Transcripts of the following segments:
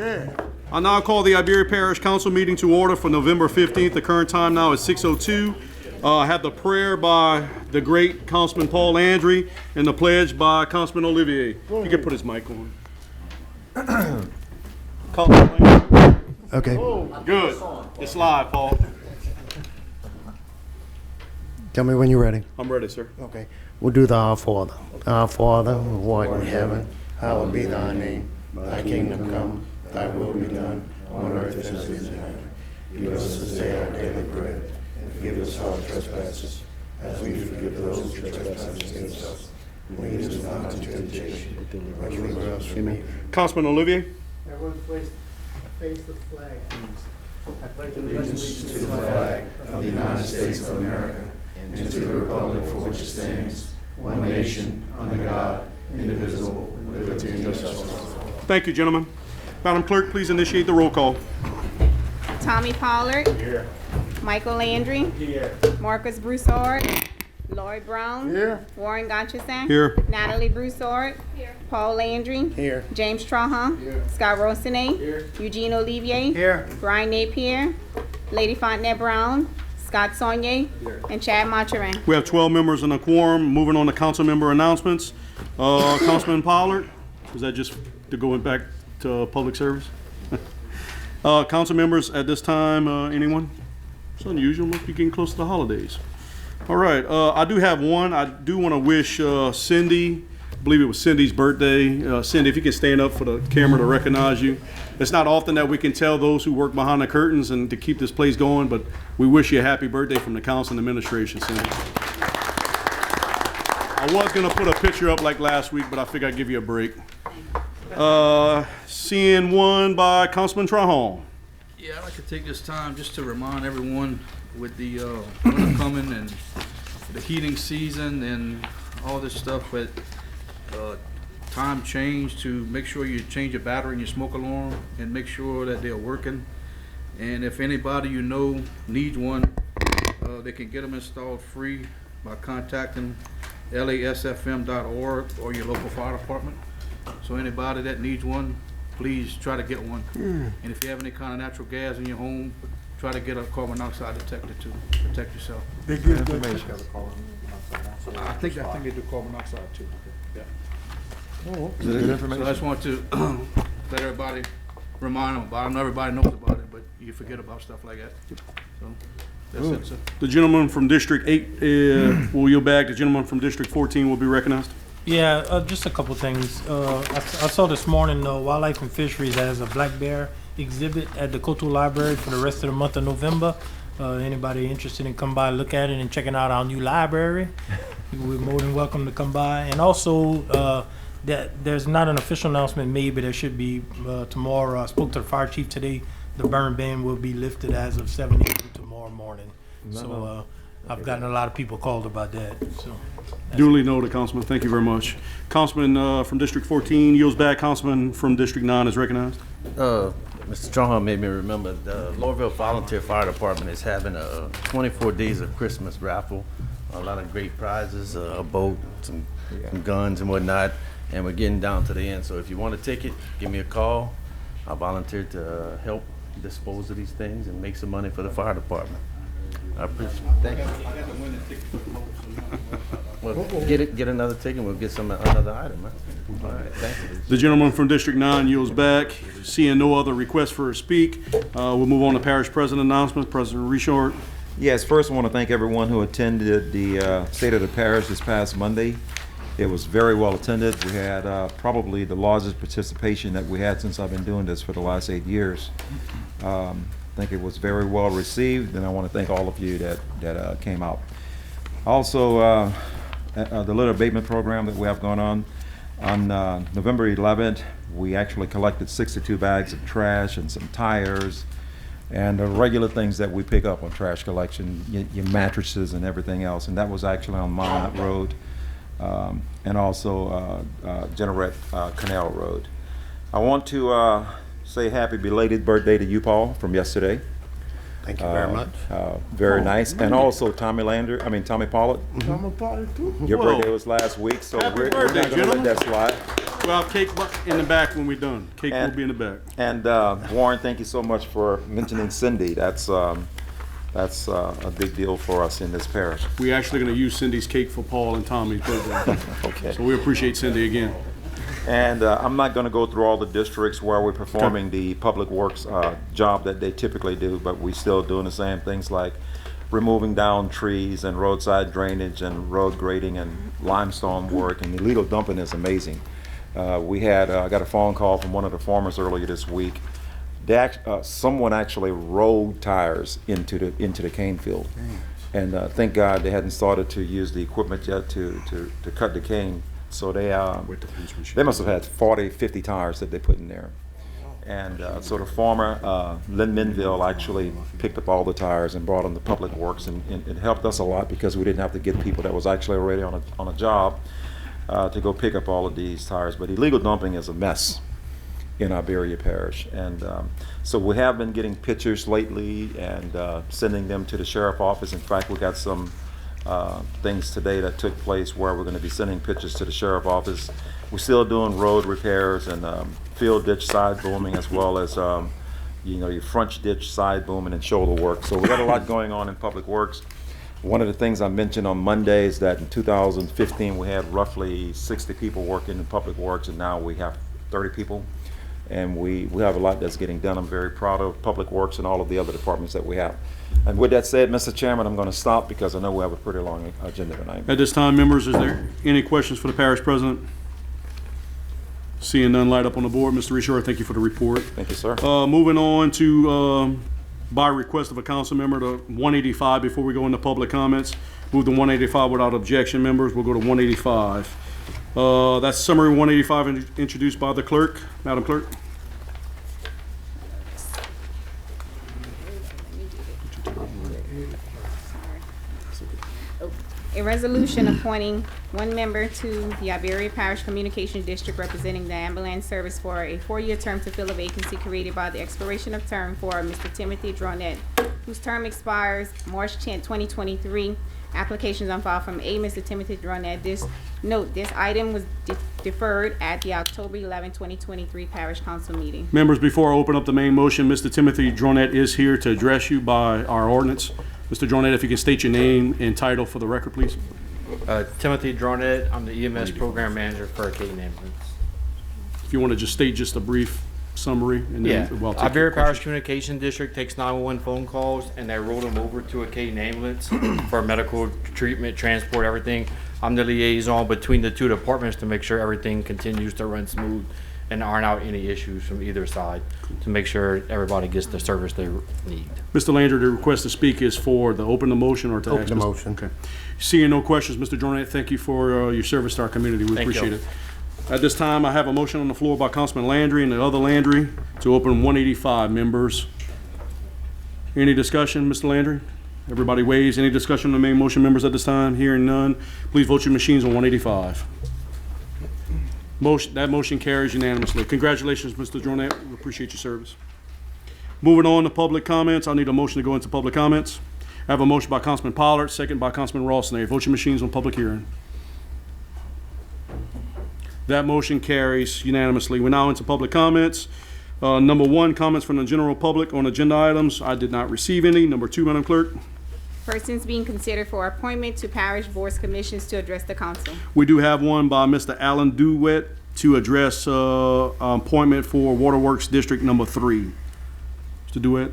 Yeah. I now call the Iberia Parish Council meeting to order for November 15th. The current time now is 6:02. I have the prayer by the great Councilman Paul Landry and the pledge by Councilman Olivier. You can put his mic on. Councilman Landry. Okay. Good. It's live, Paul. Tell me when you're ready. I'm ready, sir. Okay. We'll do the Our Father. Our Father, who art in heaven, hallowed be thy name. Thy kingdom come, thy will be done, on earth as it is in heaven. Give us this day our daily bread, and forgive us our trespasses, as we forgive those who trespass against us. Lead us not into temptation, but deliver us from evil. Councilman Olivier. Everyone face the flag, please. I pledge Allegiance to the flag of the United States of America and to the republic for which it stands, one nation, under God, indivisible, with liberty and justice for all. Thank you, gentlemen. Madam Clerk, please initiate the roll call. Tommy Pollard. Here. Michael Landry. Here. Marcus Broussard. Lloyd Brown. Here. Warren Gottschalk. Here. Natalie Broussard. Here. Paul Landry. Here. James Trahan. Here. Scott Rosinay. Here. Eugene Olivier. Here. Brian Napier. Lady Fontenette Brown. Scott Saunier. And Chad Monterey. We have 12 members in a quorum. Moving on to council member announcements. Councilman Pollard, is that just to go back to public service? Council members at this time, anyone? It's unusual, must be getting close to the holidays. All right, I do have one. I do want to wish Cindy, I believe it was Cindy's birthday. Cindy, if you can stand up for the camera to recognize you. It's not often that we can tell those who work behind the curtains and to keep this place going, but we wish you a happy birthday from the council and administration, Cindy. I was going to put a picture up like last week, but I figured I'd give you a break. Seeing one by Councilman Trahan. Yeah, I'd like to take this time just to remind everyone with the winter coming and the heating season and all this stuff, but time change to make sure you change your battery in your smoke alarm and make sure that they're working. And if anybody you know needs one, they can get them installed free by contacting lasfm.org or your local fire department. So anybody that needs one, please try to get one. And if you have any kind of natural gas in your home, try to get a carbon monoxide detector to protect yourself. They give information. I think they do carbon monoxide too. Yeah. Is it good So information? I just want to let everybody remind them about it. I know everybody knows about it, but you forget about stuff like that. So that's it, sir. The gentleman from District 8 will yield back. The gentleman from District 14 will be recognized. Yeah, just a couple things. I saw this morning Wildlife and Fisheries has a black bear exhibit at the Kotu Library for the rest of the month of November. Anybody interested in come by, look at it, and checking out our new library, we're more than welcome to come by. And also, that there's not an official announcement made, but there should be tomorrow. I spoke to the fire chief today. The burn ban will be lifted as of 7 a.m. tomorrow morning. So I've gotten a lot of people called about that. So. Duly noted, Councilman. Thank you very much. Councilman from District 14 yields back. Councilman from District 9 is recognized. Mr. Trahan made me remember the Lorville Volunteer Fire Department is having a 24 days of Christmas raffle. A lot of great prizes, a boat, some guns and whatnot, and we're getting down to the end. So if you want a ticket, give me a call. I'll volunteer to help dispose of these things and make some money for the fire department. I appreciate it. Thank you. Well, get another ticket. We'll get another item. Huh? All right, thank you. The gentleman from District 9 yields back. Seeing no other requests for a speak, we'll move on to Parish President announcements. President Richard. Yes, first I want to thank everyone who attended the State of the Parish this past Monday. It was very well attended. We had probably the largest participation that we had since I've been doing this for the last 8 years. I think it was very well received, and I want to thank all of you that came out. Also, the litter abatement program that we have going on November 11th, we actually collected 62 bags of trash and some tires and the regular things that we pick up on trash collection, your mattresses and everything else, and that was actually on Monmouth Road and also Generette Canal Road. I want to say happy belated birthday to you, Paul, from yesterday. Thank you very much. Very nice. And also Tommy Pollard. I'm a part too. Your Whoa. birthday was last week, so Happy we're not birthday, going to let gentlemen. that slide. We'll have cake in the back when we're done. Cake will And- be in the back. And Warren, thank you so much for mentioning Cindy. That's a big deal for us in this parish. We're actually going to use Cindy's cake for Paul and Tommy's birthday. Okay. So we appreciate Cindy again. And I'm not going to go through all the districts where we're performing the public works job that they typically do, but we still doing the same things like removing down trees and roadside drainage and road grading and limestone work, and illegal dumping is amazing. I got a phone call from one of the farmers earlier this week. Someone actually rolled tires into the cane field, and thank God they hadn't started to use the equipment yet to cut the cane. So they must have had 40, 50 tires that they put in there. And so the farmer, Lynn Minville, actually picked up all the tires and brought them to Public Works, and it helped us a lot because we didn't have to get people that was actually already on a job to go pick up all of these tires. But illegal dumping is a mess in Iberia Parish. And so we have been getting pictures lately and sending them to the sheriff's office. In fact, we got some things today that took place where we're going to be sending pictures to the sheriff's office. We're still doing road repairs and field ditch side booming, as well as your front ditch side booming and shoulder work. So we got a lot going on in Public Works. One of the things I mentioned on Monday is that in 2015 we had roughly 60 people working in Public Works, and now we have 30 people. And we have a lot that's getting done. I'm very proud of Public Works and all of the other departments that we have. And with that said, Mr. Chairman, I'm going to stop because I know we have a pretty long agenda tonight. At this time, members, is there any questions for the parish president? Seeing none, light up on the board. Mr. Reshore, thank you for the report. Thank you, sir. Moving on to, by request of a council member, to 185 before we go into public comments. Move to 185 without objection, members. We'll go to 185. That's summary 185 introduced by the clerk. Madam Clerk. A resolution appointing one member to the Iberia Parish Communication District representing the ambulance service for a 4-year term to fill a vacancy created by the expiration of term for Mr. Timothy Dronette, whose term expires March 10, 2023. Applications on file from Mr. Timothy Dronette. This item was deferred at the October 11, 2023 Parish Council meeting. Members, before I open up the main motion, Mr. Timothy Dronette is here to address you by our ordinance. Mr. Dronette, if you can state your name and title for the record, please. Timothy Dronette, I'm the EMS Program Manager for Arcade Ambulance. If you want to just state just a brief summary, and Yeah, then we'll take your Iberia questions. Parish Communication District takes 911 phone calls, and they roll them over to Arcade Ambulance for medical treatment, transport, everything. I'm the liaison between the two departments to make sure everything continues to run smooth and iron out any issues from either side to make sure everybody gets the service they need. Mr. Landry, the request to speak is for the open the motion or to Open ask the Mr. motion. Okay. Seeing no questions, Mr. Dronette, thank you for your service to our community. We Thank appreciate you. it. At this time, I have a motion on the floor by Councilman Landry and the other Landry to open 185, members. Any discussion, Mr. Landry? Everybody weighs. Any discussion on the main motion, members, at this time? Hearing none. Please vote your machines on 185. That motion carries unanimously. Congratulations, Mr. Dronette. We appreciate your service. Moving on to public comments. I need a motion to go into public comments. I have a motion by Councilman Pollard, second by Councilman Rossner. Vote your machines on public hearing. That motion carries unanimously. We're now into public comments. Number 1, comments from the general public on agenda items. I did not receive any. Number 2, Madam Clerk. Persons being considered for appointment to parish boards, commissions to address the council. We do have one by Mr. Alan Dewitt to address appointment for Waterworks District Number 3. Mr. Dewitt.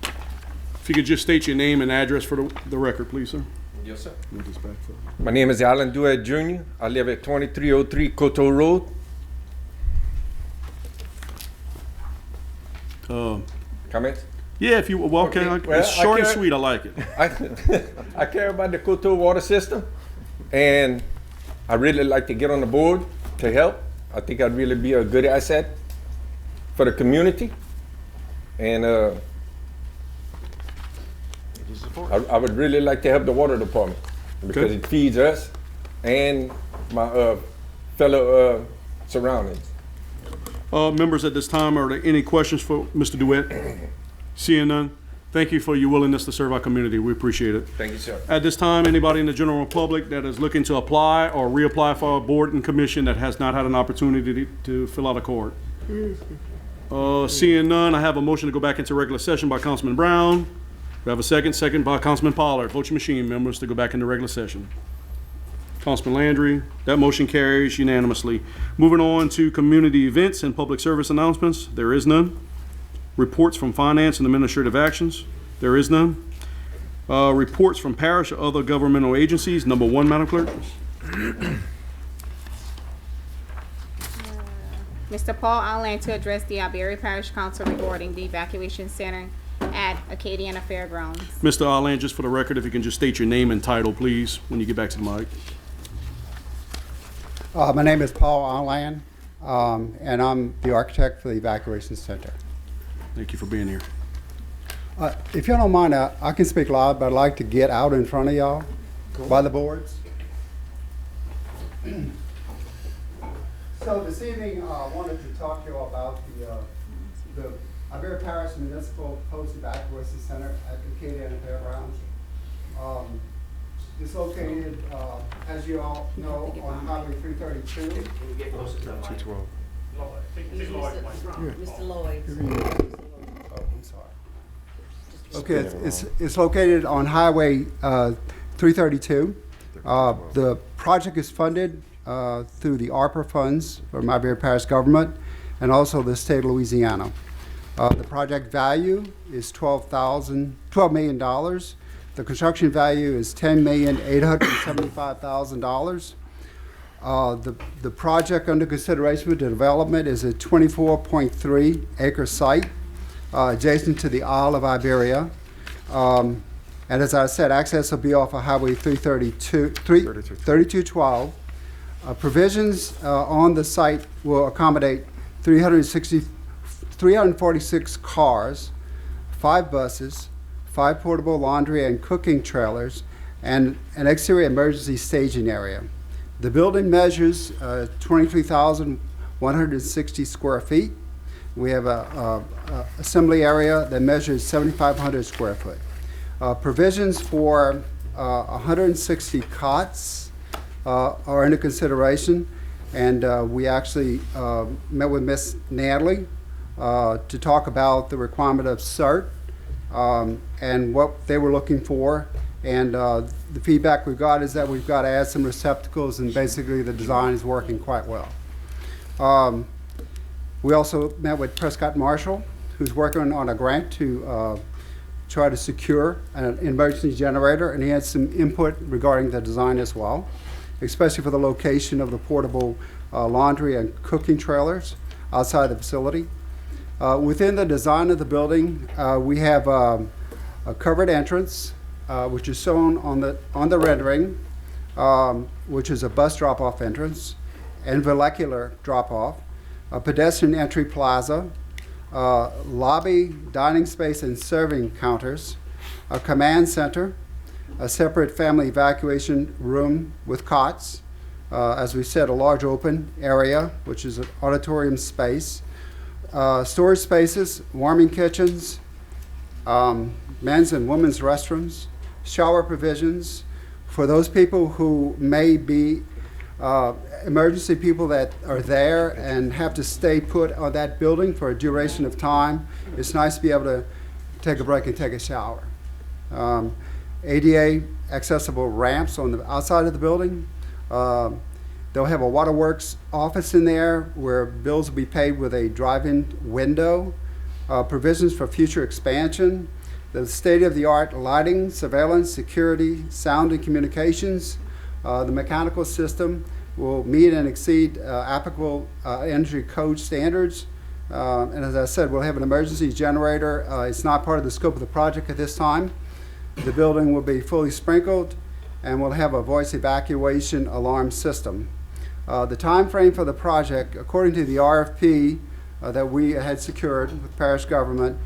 If you could just state your name and address for the record, please, sir. Yes, sir. Move this back for- My name is Alan Dewitt Jr. I live at 2303 Coteau Road. Comments? Yeah, if you, well, okay, Okay, well, it's short and I can't- sweet, I like it. I care about the Coteau water system, and I really like to get on the board to help. I think I'd really be a good asset for the community, and I would really like to help the water department because Okay. it feeds us and my fellow surroundings. Members, at this time, are there any questions for Mr. DeWitt? Seeing none, Thank you for your willingness to serve our community. We appreciate it. Thank you, sir. At this time, anybody in the general public that is looking to apply or reapply for a board and commission that has not had an opportunity to fill out a card? Seeing none, I have a motion to go back into regular session by Councilman Brown. We have a second, second by Councilman Pollard. Vote your machine, members, to go back into regular session. Councilman Landry, that motion carries unanimously. Moving on to community events and public service announcements, there is none. Reports from finance and administrative actions, there is none. Reports from parish or other governmental agencies, number 1, Madam Clerk. Mr. Paul Allen to address the Iberia Parish Council regarding the evacuation center at Acadiana Fairgrounds. Mr. Allen, just for the record, if you can just state your name and title, please, when you get back to the mic. My name is Paul Allen, and I'm the architect for the evacuation center. Thank you for being here. If you don't mind, I can speak loud, but I'd like to get out in front of y'all by the boards. So this evening, I wanted to talk to you about the Iberia Parish Municipal Post Evacuation Center at Acadiana Fairgrounds. It's located, as you all know, on Highway 332. Mr. Lloyd. Oh, I'm sorry. Okay, it's located on Highway 332. The project is funded through the ARPA funds from Iberia Parish government and also the state of Louisiana. The project value is $12 million. The construction value is $10,875,000. The project under consideration for development is a 24.3 acre site adjacent to the Isle of Iberia. And as I said, access will be off of Highway 3212. Provisions on the site will accommodate 346 cars, 5 buses, 5 portable laundry and cooking trailers, and an exterior emergency staging area. The building measures 23,160 square feet. We have a assembly area that measures 7,500 square foot. Provisions for 160 cots are under consideration, and we actually met with Ms. Natalie to talk about the requirement of CERT and what they were looking for. And the feedback we've got is that we've got to add some receptacles, and basically the design is working quite well. We also met with Prescott Marshall, who's working on a grant to try to secure an emergency generator, and he had some input regarding the design as well, especially for the location of the portable laundry and cooking trailers outside the facility. Within the design of the building, we have a covered entrance, which is shown on the rendering, which is a bus drop-off entrance and vehicular drop-off, a pedestrian entry plaza, lobby, dining space, and serving counters, a command center, a separate family evacuation room with cots, as we said, a large open area, which is an auditorium space, storage spaces, warming kitchens, men's and women's restrooms, shower provisions for those people who may be emergency people that are there and have to stay put on that building for a duration of time. It's nice to be able to take a break and take a shower. ADA accessible ramps on the outside of the building. They'll have a waterworks office in there where bills will be paid with a drive-in window. Provisions for future expansion. The state-of-the-art lighting, surveillance, security, sound and communications. The mechanical system will meet and exceed applicable energy code standards. And as I said, we'll have an emergency generator. It's not part of the scope of the project at this time. The building will be fully sprinkled, and we'll have a voice evacuation alarm system. The time frame for the project, according to the RFP that we had secured with parish government,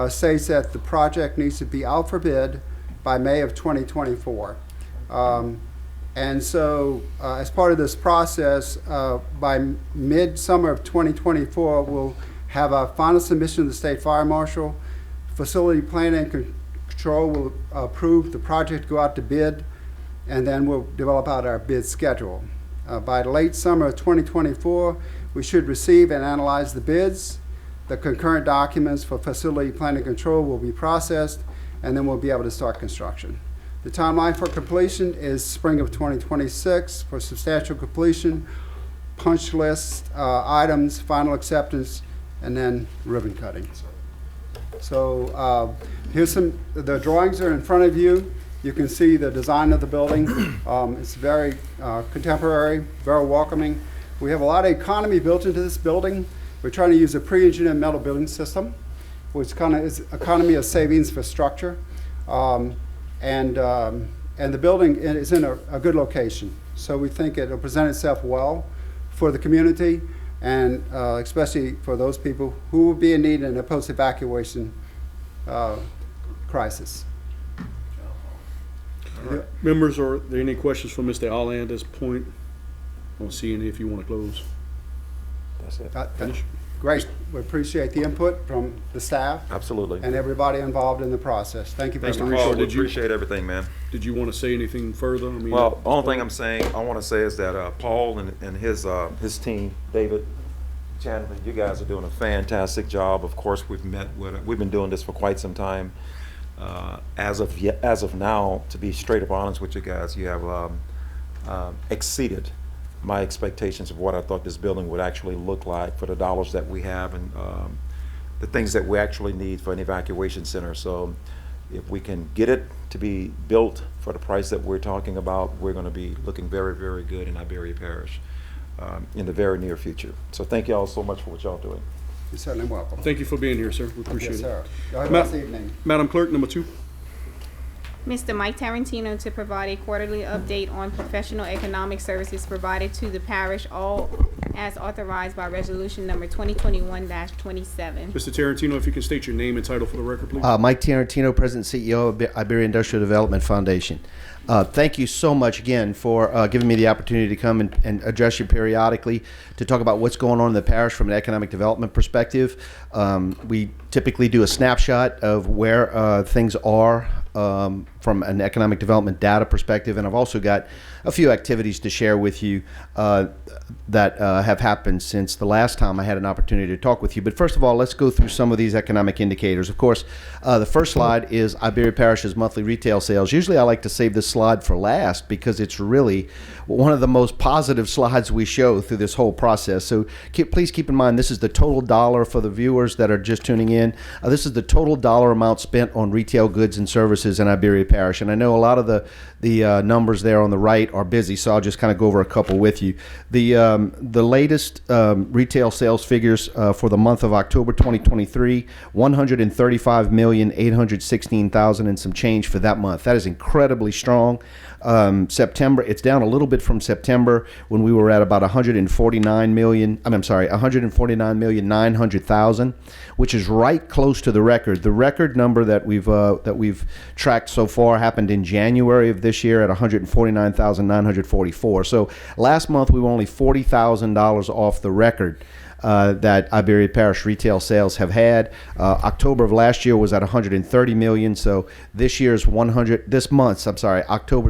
states that the project needs to be out for bid by May of 2024. And so as part of this process, by mid-summer of 2024, we'll have a final submission to the State Fire Marshal, facility planning Control will approve the project, go out to bid, and then we'll develop out our bid schedule. By late summer of 2024, we should receive and analyze the bids. The concurrent documents for facility planning control will be processed, and then we'll be able to start construction. The timeline for completion is spring of 2026 for substantial completion, punch list items, final acceptance, and then ribbon cutting. So here's the drawings are in front of you. You can see the design of the building. It's very contemporary, very welcoming. We have a lot of economy built into this building. We're trying to use a pre-engineered metal building system, which kind of is economy of savings for structure. And the building is in a good location. So we think it'll present itself well for the community, and especially for those people who will be in need in a post-evacuation crisis. Members, are there any questions for Mr. Allen at this point? I don't see any. If you want to close. That's it. Finish. Great. We appreciate the input from the staff Absolutely. and everybody involved in the process. Thank you very Mr. much. Richard, Paul, we did you- appreciate everything, man. Did you want to say anything further? I mean, Well, the only thing I want to say is that Paul and his team, David, Chandler, you guys are doing a fantastic job. Of course, we've been doing this for quite some time. As of now, to be straight up honest with you guys, you have exceeded my expectations of what I thought this building would actually look like for the dollars that we have and the things that we actually need for an evacuation center. So if we can get it to be built for the price that we're talking about, we're going to be looking very, very good in Iberia Parish in the very near future. So thank you all so much for what y'all doing. You're certainly welcome. thank you for being here, sir. We appreciate Yes, it. sir. Y'all have a Ma- nice evening. Madam Clerk, number 2. Mr. Mike Tarantino to provide a quarterly update on professional economic services provided to the parish, all as authorized by resolution number 2021-27. Mr. Tarantino, if you can state your name and title for the record, please. Mike Tarantino, President and CEO of Iberia Industrial Development Foundation. Thank you so much again for giving me the opportunity to come and address you periodically to talk about what's going on in the parish from an economic development perspective. We typically do a snapshot of where things are from an economic development data perspective, and I've also got a few activities to share with you that have happened since the last time I had an opportunity to talk with you. But first of all, let's go through some of these economic indicators. Of course, the first slide is Iberia Parish's monthly retail sales. Usually I like to save this slide for last because it's really one of the most positive slides we show through this whole process. So please keep in mind, this is the total dollar for the viewers that are just tuning in. This is the total dollar amount spent on retail goods and services in Iberia Parish. And I know a lot of the numbers there on the right are busy, so I'll just kind of go over a couple with you. The latest retail sales figures for the month of October 2023, $135,816,000 and some change for that month. That is incredibly strong. September, it's down a little bit from September when we were at about 149,900,000, which is right close to the record. The record number that we've tracked so far happened in January of this year at 149,944. So last month we were only $40,000 off the record that Iberia Parish retail sales have had. October of last year was at 130 million, so October's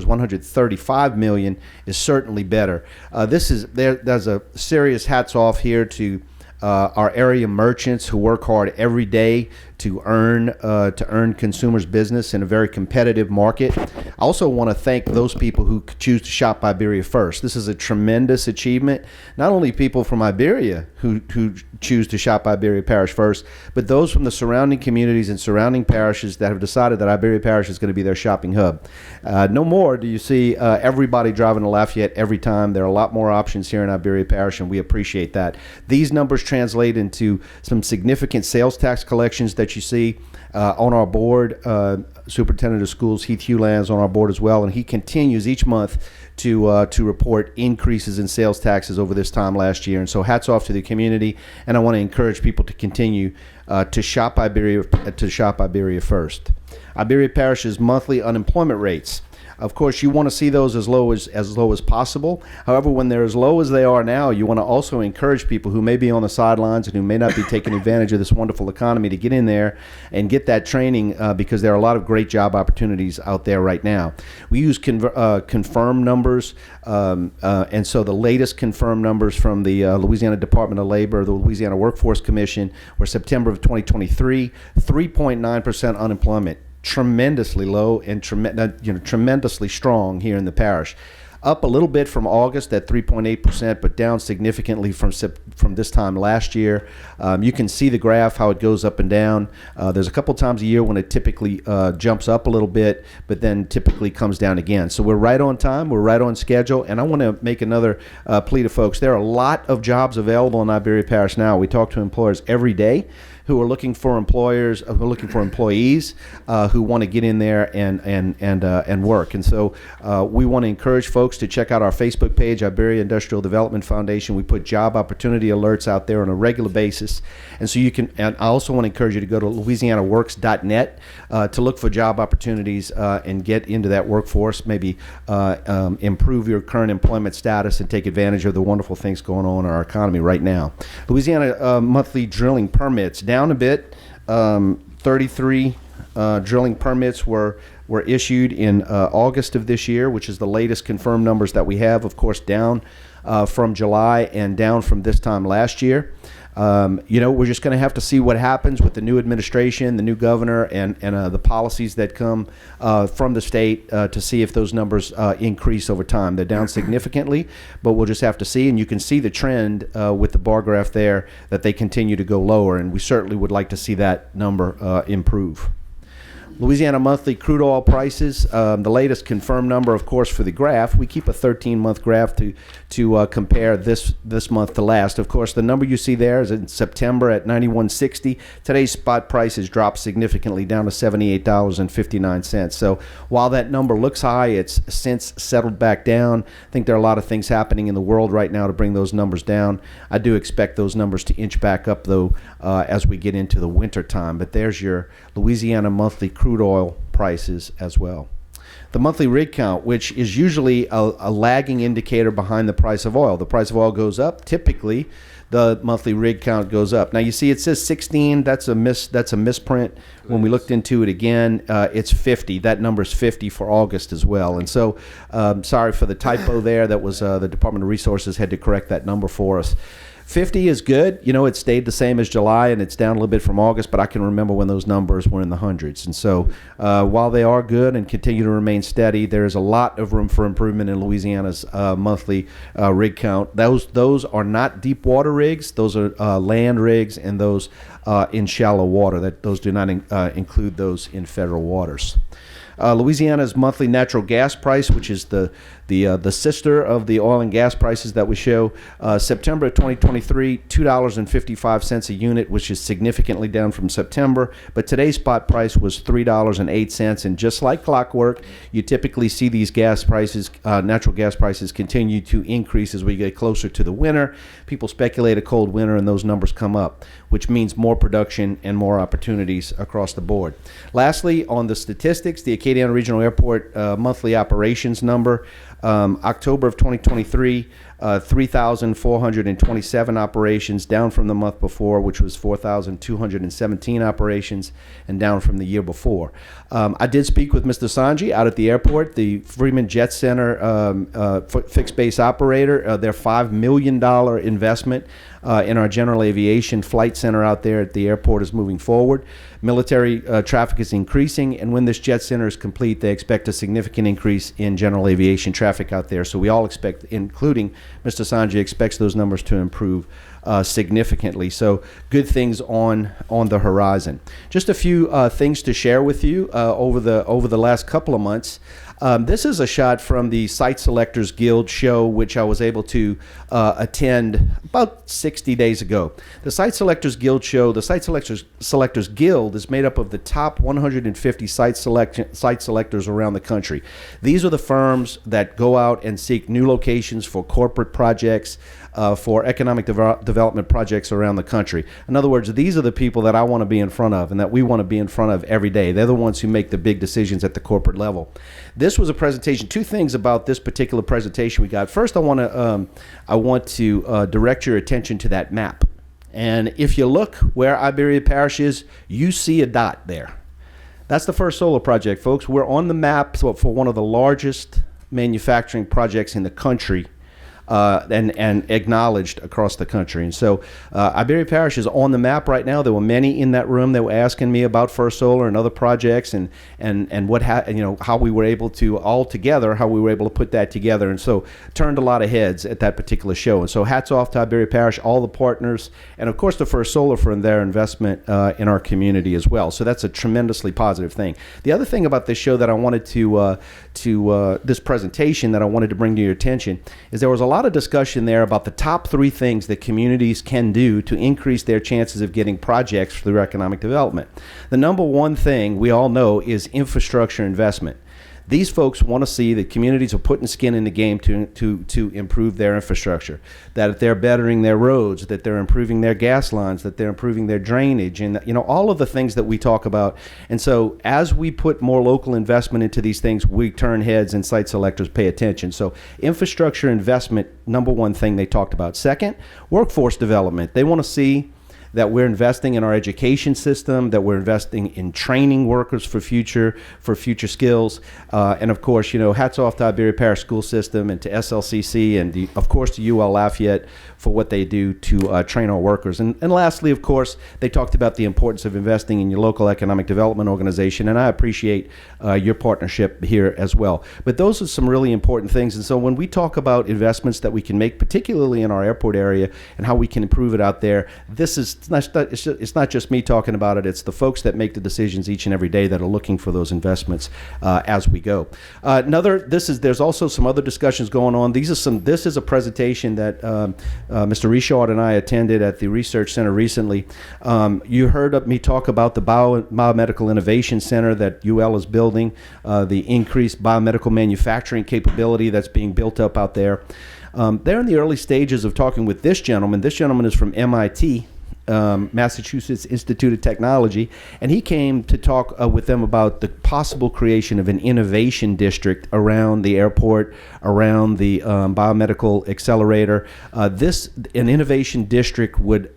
135 million is certainly better. There's a serious hats off here to our area merchants who work hard every day to earn consumers' business in a very competitive market. I also want to thank those people who choose to shop Iberia first. This is a tremendous achievement. Not only people from Iberia who choose to shop Iberia Parish first, but those from the surrounding communities and surrounding parishes that have decided that Iberia Parish is going to be their shopping hub. No more do you see everybody driving to Lafayette every time. There are a lot more options here in Iberia Parish, and we appreciate that. These numbers translate into some significant sales tax collections that you see on our board. Superintendent of Schools Heath Hewland's on our board as well, and he continues each month to report increases in sales taxes over this time last year. And so hats off to the community, and I want to encourage people to continue to shop Iberia first. Iberia Parish's monthly unemployment rates. Of course, you want to see those as low as possible. However, when they're as low as they are now, you want to also encourage people who may be on the sidelines and who may not be taking advantage of this wonderful economy to get in there and get that training because there are a lot of great job opportunities out there right now. We use confirmed numbers, and so the latest confirmed numbers from the Louisiana Department of Labor, the Louisiana Workforce Commission, were September of 2023, 3.9% unemployment. Tremendously low and tremendously strong here in the parish. Up a little bit from August at 3.8%, but down significantly from this time last year. You can see the graph, how it goes up and down. There's a couple times a year when it typically jumps up a little bit, but then typically comes down again. So we're right on time, we're right on schedule, and I want to make another plea to folks. There are a lot of jobs available in Iberia Parish now. We talk to employers every day who are looking for employees who want to get in there and work. And so we want to encourage folks to check out our Facebook page, Iberia Industrial Development Foundation. We put job opportunity alerts out there on a regular basis. And so you can, and I also want to encourage you to go to louisianaworks.net to look for job opportunities and get into that workforce, maybe improve your current employment status and take advantage of the wonderful things going on in our economy right now. Louisiana monthly drilling permits down a bit. 33 drilling permits were issued in August of this year, which is the latest confirmed numbers that we have. Of course, down from July and down from this time last year. We're just going to have to see what happens with the new administration, the new governor, and the policies that come from the state to see if those numbers increase over time. They're down significantly, but we'll just have to see. And you can see the trend with the bar graph there that they continue to go lower, and we certainly would like to see that number improve. Louisiana monthly crude oil prices, the latest confirmed number, of course, for the graph. We keep a 13-month graph to compare this month to last. Of course, the number you see there is in September at $91.60. Today's spot price has dropped significantly down to $78.59. So while that number looks high, it's since settled back down. I think there are a lot of things happening in the world right now to bring those numbers down. I do expect those numbers to inch back up, though, as we get into the winter time. But there's your Louisiana monthly crude oil prices as well. The monthly rig count, which is usually a lagging indicator behind the price of oil. The price of oil goes up. Typically, the monthly rig count goes up. Now you see it says 16. That's a misprint. When we looked into it again, it's 50. That number is 50 for August as well. And so, sorry for the typo there. That was the Department of Resources had to correct that number for us. 50 is good. It stayed the same as July, and it's down a little bit from August, but I can remember when those numbers were in the hundreds. And so while they are good and continue to remain steady, there is a lot of room for improvement in Louisiana's monthly rig count. Those are not deep water rigs. Those are land rigs, and those in shallow water. Those do not include those in federal waters. Louisiana's monthly natural gas price, which is the sister of the oil and gas prices that we show, September of 2023, $2.55 a unit, which is significantly down from September. But today's spot price was $3.08, and just like clockwork, you typically see these gas prices, natural gas prices, continue to increase as we get closer to the winter. People speculate a cold winter, and those numbers come up, which means more production and more opportunities across the board. Lastly, on the statistics, the Acadiana Regional Airport monthly operations number, October of 2023, 3,427 operations, down from the month before, which was 4,217 operations, and down from the year before. I did speak with Mr. Sanji out at the airport, the Freeman Jet Center fixed base operator. Their $5 million investment in our general aviation flight center out there at the airport is moving forward. Military traffic is increasing, and when this jet center is complete, they expect a significant increase in general aviation traffic out there. So we all expect, including Mr. Sanji, expects those numbers to improve significantly. So good things on the horizon. Just a few things to share with you over the last couple of months. This is a shot from the Site Selectors Guild show, which I was able to attend about 60 days ago. The Site Selectors Guild show, the Site Selectors Guild is made up of the top 150 site selectors around the country. These are the firms that go out and seek new locations for corporate projects, for economic development projects around the country. In other words, these are the people that I want to be in front of and that we want to be in front of every day. They're the ones who make the big decisions at the corporate level. This this was a presentation. Two things about this particular presentation we got. First, I want to direct your attention to that map. And if you look where Iberia Parish is, you see a dot there. That's the First Solar project, folks. We're on the map for one of the largest manufacturing projects in the country, and acknowledged across the country. And so Iberia Parish is on the map right now. There were many in that room that were asking me about First Solar and other projects and how we were able to put that together. And so turned a lot of heads at that particular show. And so hats off to Iberia Parish, all the partners, and of course the First Solar for their investment in our community as well. So that's a tremendously positive thing. The other thing about this show that I wanted this presentation that I wanted to bring to your attention is there was a lot of discussion there about the top 3 things that communities can do to increase their chances of getting projects through economic development. The number one thing we all know is infrastructure investment. These folks want to see that communities are putting skin in the game to improve their infrastructure, that they're bettering their roads, that they're improving their gas lines, that they're improving their drainage, and all of the things that we talk about. And so as we put more local investment into these things, we turn heads and site selectors pay attention. So infrastructure investment, number one thing they talked about. Second, workforce development. They want to see that we're investing in our education system, that we're investing in training workers for future skills, and of course, hats off to Iberia Parish School System and to SLCC and of course to UL Lafayette for what they do to train our workers. And lastly, of course, they talked about the importance of investing in your local economic development organization, and I appreciate your partnership here as well. But those are some really important things. And so when we talk about investments that we can make, particularly in our airport area, and how we can improve it out there, it's not just me talking about it. It's the folks that make the decisions each and every day that are looking for those investments as we go. There's also some other discussions going on. This is a presentation that Mr. Richard and I attended at the Research Center recently. You heard me talk about the Biomedical Innovation Center that UL is building, the increased biomedical manufacturing capability that's being built up out there. They're in the early stages of talking with this gentleman. This gentleman is from MIT, Massachusetts Institute of Technology, and he came to talk with them about the possible creation of an innovation district around the airport, around the biomedical accelerator. An innovation district would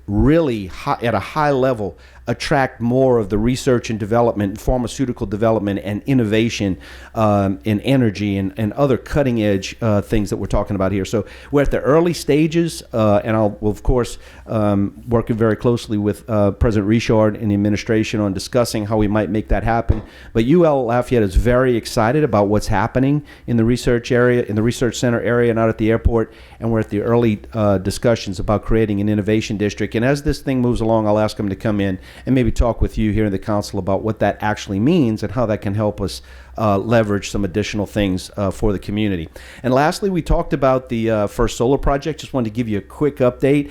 really, at a high level, attract more of the research and development, pharmaceutical development and innovation in energy and other cutting edge things that we're talking about here. So we're at the early stages, and we'll of course working very closely with President Richard and the administration on discussing how we might make that happen. But UL Lafayette is very excited about what's happening in the research area, in the research center area and out at the airport, and we're at the early discussions about creating an innovation district. And as this thing moves along, I'll ask them to come in and maybe talk with you here in the council about what that actually means and how that can help us leverage some additional things for the community. And lastly, we talked about the First Solar project. Just wanted to give you a quick update.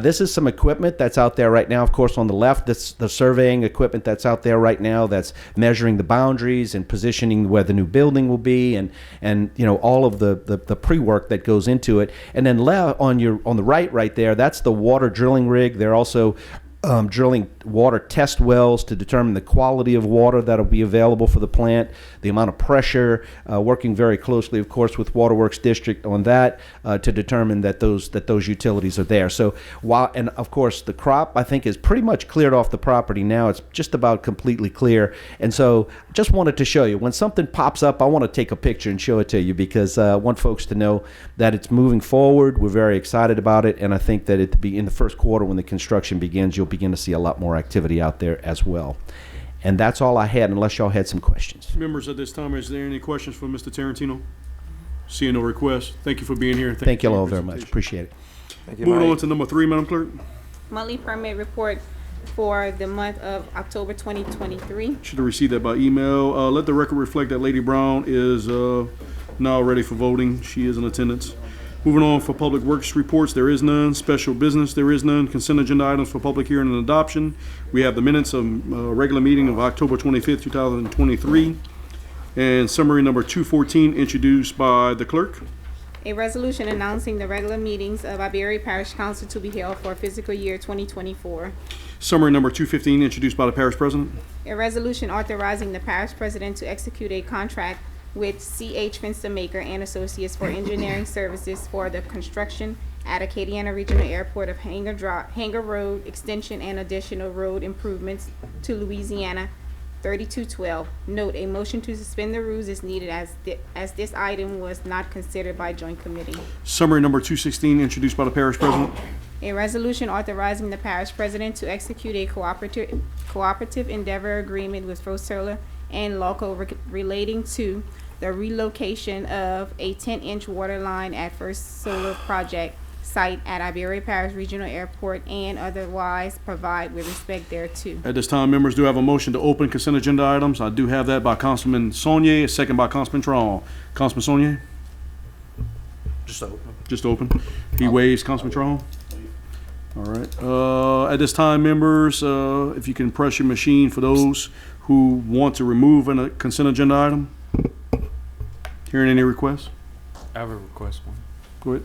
This is some equipment that's out there right now. Of course, on the left, that's the surveying equipment that's out there right now that's measuring the boundaries and positioning where the new building will be and all of the pre-work that goes into it. And then on the right there, that's the water drilling rig. They're also drilling water test wells to determine the quality of water that'll be available for the plant, the amount of pressure, working very closely, of course, with Waterworks District on that to determine that those utilities are there. So and of course, the crop, I think, is pretty much cleared off the property now. It's just about completely clear. And so just wanted to show you, when something pops up, I want to take a picture and show it to you because I want folks to know that it's moving forward. We're very excited about it. And I think that it be in the first quarter when the construction begins, you'll begin to see a lot more activity out there as well. And that's all I had, unless y'all had some questions. Members, at this time, is there any questions for Mr. Tarantino? Seeing no requests. Thank you for being here. Thank you all very much. Appreciate it. Thank you, Moving Mike. on to number 3, Madam Clerk. Monthly permit report for the month of October 2023. Should have received that by email. Let the record reflect that Lady Brown is now ready for voting. She is in attendance. Moving on for Public Works reports, there is none. Special business, there is none. Consent agenda items for public hearing and adoption. We have the minutes of regular meeting of October 25th, 2023. And summary number 214 introduced by the clerk. A resolution announcing the regular meetings of Iberia Parish Council to be held for fiscal year 2024. Summary number 215, introduced by the parish president. A resolution authorizing the parish president to execute a contract with C.H. Fenstermaker and Associates for engineering services for the construction at Acadiana Regional Airport of Hanger Road extension and additional road improvements to Louisiana 3212. Note, a motion to suspend the rules is needed as this item was not considered by joint committee. Summary number 216, introduced by the parish president. A resolution authorizing the parish president to execute a cooperative endeavor agreement with First Solar and Local relating to the relocation of a 10-inch water line at First Solar project site at Iberia Parish Regional Airport and otherwise provide with respect thereto. At this time, members do have a motion to open consent agenda items. I do have that by Councilman Saunier, a second by Councilman Trahan. Councilman Saunier? Just open. Just open. He waives. Councilman Trahan? All right. At this time, members, if you can press your machine for those who want to remove a consent agenda item. Hearing any requests? I have a request one. Go ahead.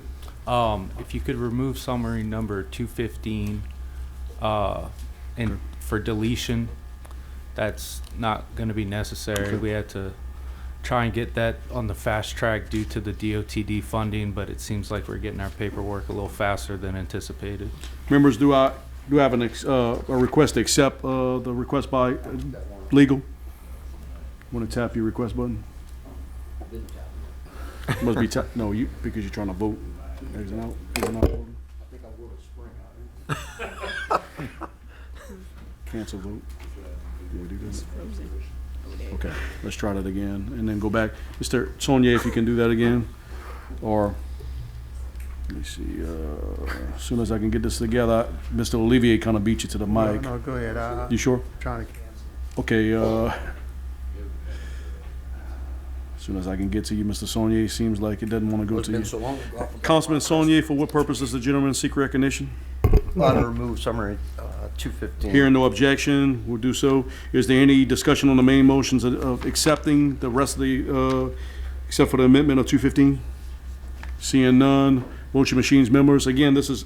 If you could remove summary number 215, and for deletion, that's not going to be necessary. We had to try and get that on the fast track due to the DOTD funding, but it seems like we're getting our paperwork a little faster than anticipated. Members, do I have a request to accept the request by legal? Want to tap your request button? Must be no, you because you're trying to vote. Is it out? Is it not voting? I think I will spring out. Cancel vote. Do we do this? Okay, let's try that again and then go back. Mr. Saunier, if you can do that again, or let me see. As soon as I can get this together, Mr. Olivier kind of beat you to the mic. No, go ahead. You sure? Trying to cancel. Okay. As soon as I can get to you, Mr. Saunier, seems like it doesn't want to go to you. So long ago, Councilman Saunier, for what purpose does the gentleman seek recognition? to remove summary 215. Hearing no objection, we'll do so. Is there any discussion on the main motions of accepting the rest of the, except for the amendment of 215? Seeing none, vote your machines, members. Again, this is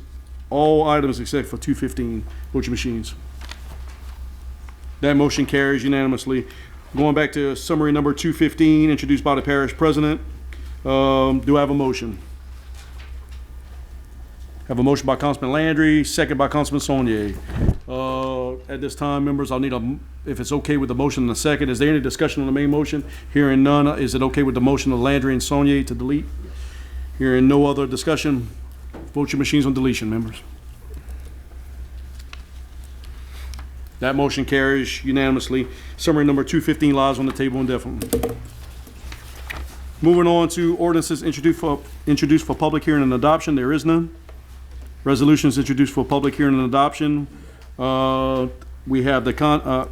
all items except for 215. Vote your machines. That motion carries unanimously. Going back to summary number 215, introduced by the parish president. Do I have a motion? Have a motion by Councilman Landry, second by Councilman Saunier. At this time, members, I'll need if it's okay with the motion in a second. Is there any discussion on the main motion? Hearing none, is it okay with the motion of Landry and Saunier to delete? Hearing no other discussion, vote your machines on deletion, members. That motion carries unanimously. Summary number 215 lies on the table indefinitely. Moving on to ordinances introduced for public hearing and adoption. There is none. Resolutions introduced for public hearing and adoption. We have the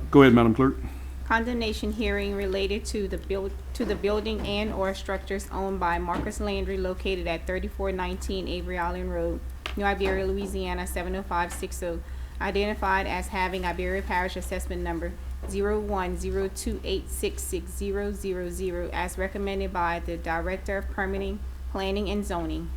go ahead, Madam Clerk. Condemnation hearing related to the building and or structures owned by Marcus Landry located at 3419 Avery Island Road, New Iberia, Louisiana 70560. Identified as having Iberia Parish Assessment Number 0102866000 as recommended by the Director of Permitting, Planning, and Zoning.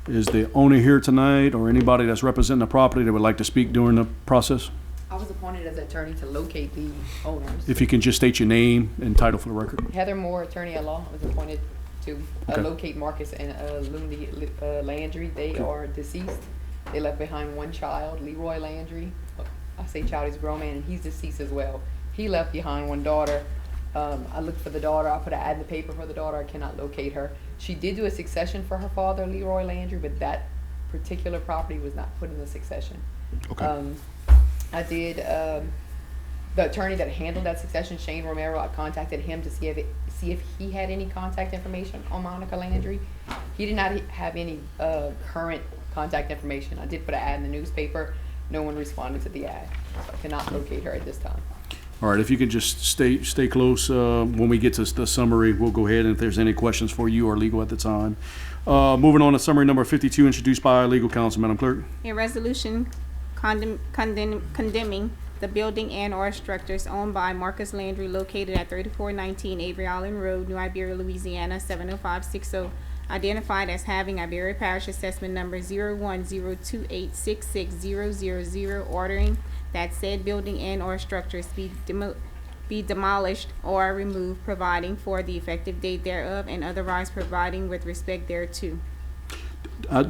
Is the owner here tonight or anybody that's representing the property that would like to speak during the process? I was appointed as attorney to locate the owners. If you can just state your name and title for the record. Heather Moore, attorney at law, was appointed to locate Marcus and Landry. They are deceased. They left behind one child, Leroy Landry. I say child, he's a grown man, and he's deceased as well. He left behind one daughter. I looked for the daughter. I put an ad in the paper for the daughter. I cannot locate her. She did do a succession for her father, Leroy Landry, but that particular property was not put in the succession. Okay. I did, the attorney that handled that succession, Shane Romero, I contacted him to see if he had any contact information on Monica Landry. He did not have any current contact information. I did put an ad in the newspaper. No one responded to the ad, so I cannot locate her at this time. All right, if you could just stay close. When we get to the summary, we'll go ahead, and if there's any questions for you or legal at the time. Moving on to summary number 52, introduced by legal counsel, Madam Clerk. A resolution condemning the building and or structures owned by Marcus Landry located at 3419 Avery Island Road, New Iberia, Louisiana 70560. identified as having Iberia Parish Assessment Number 0102866000, ordering that said building and/or structures be demolished or removed, providing for the effective date thereof, and otherwise providing with respect thereto.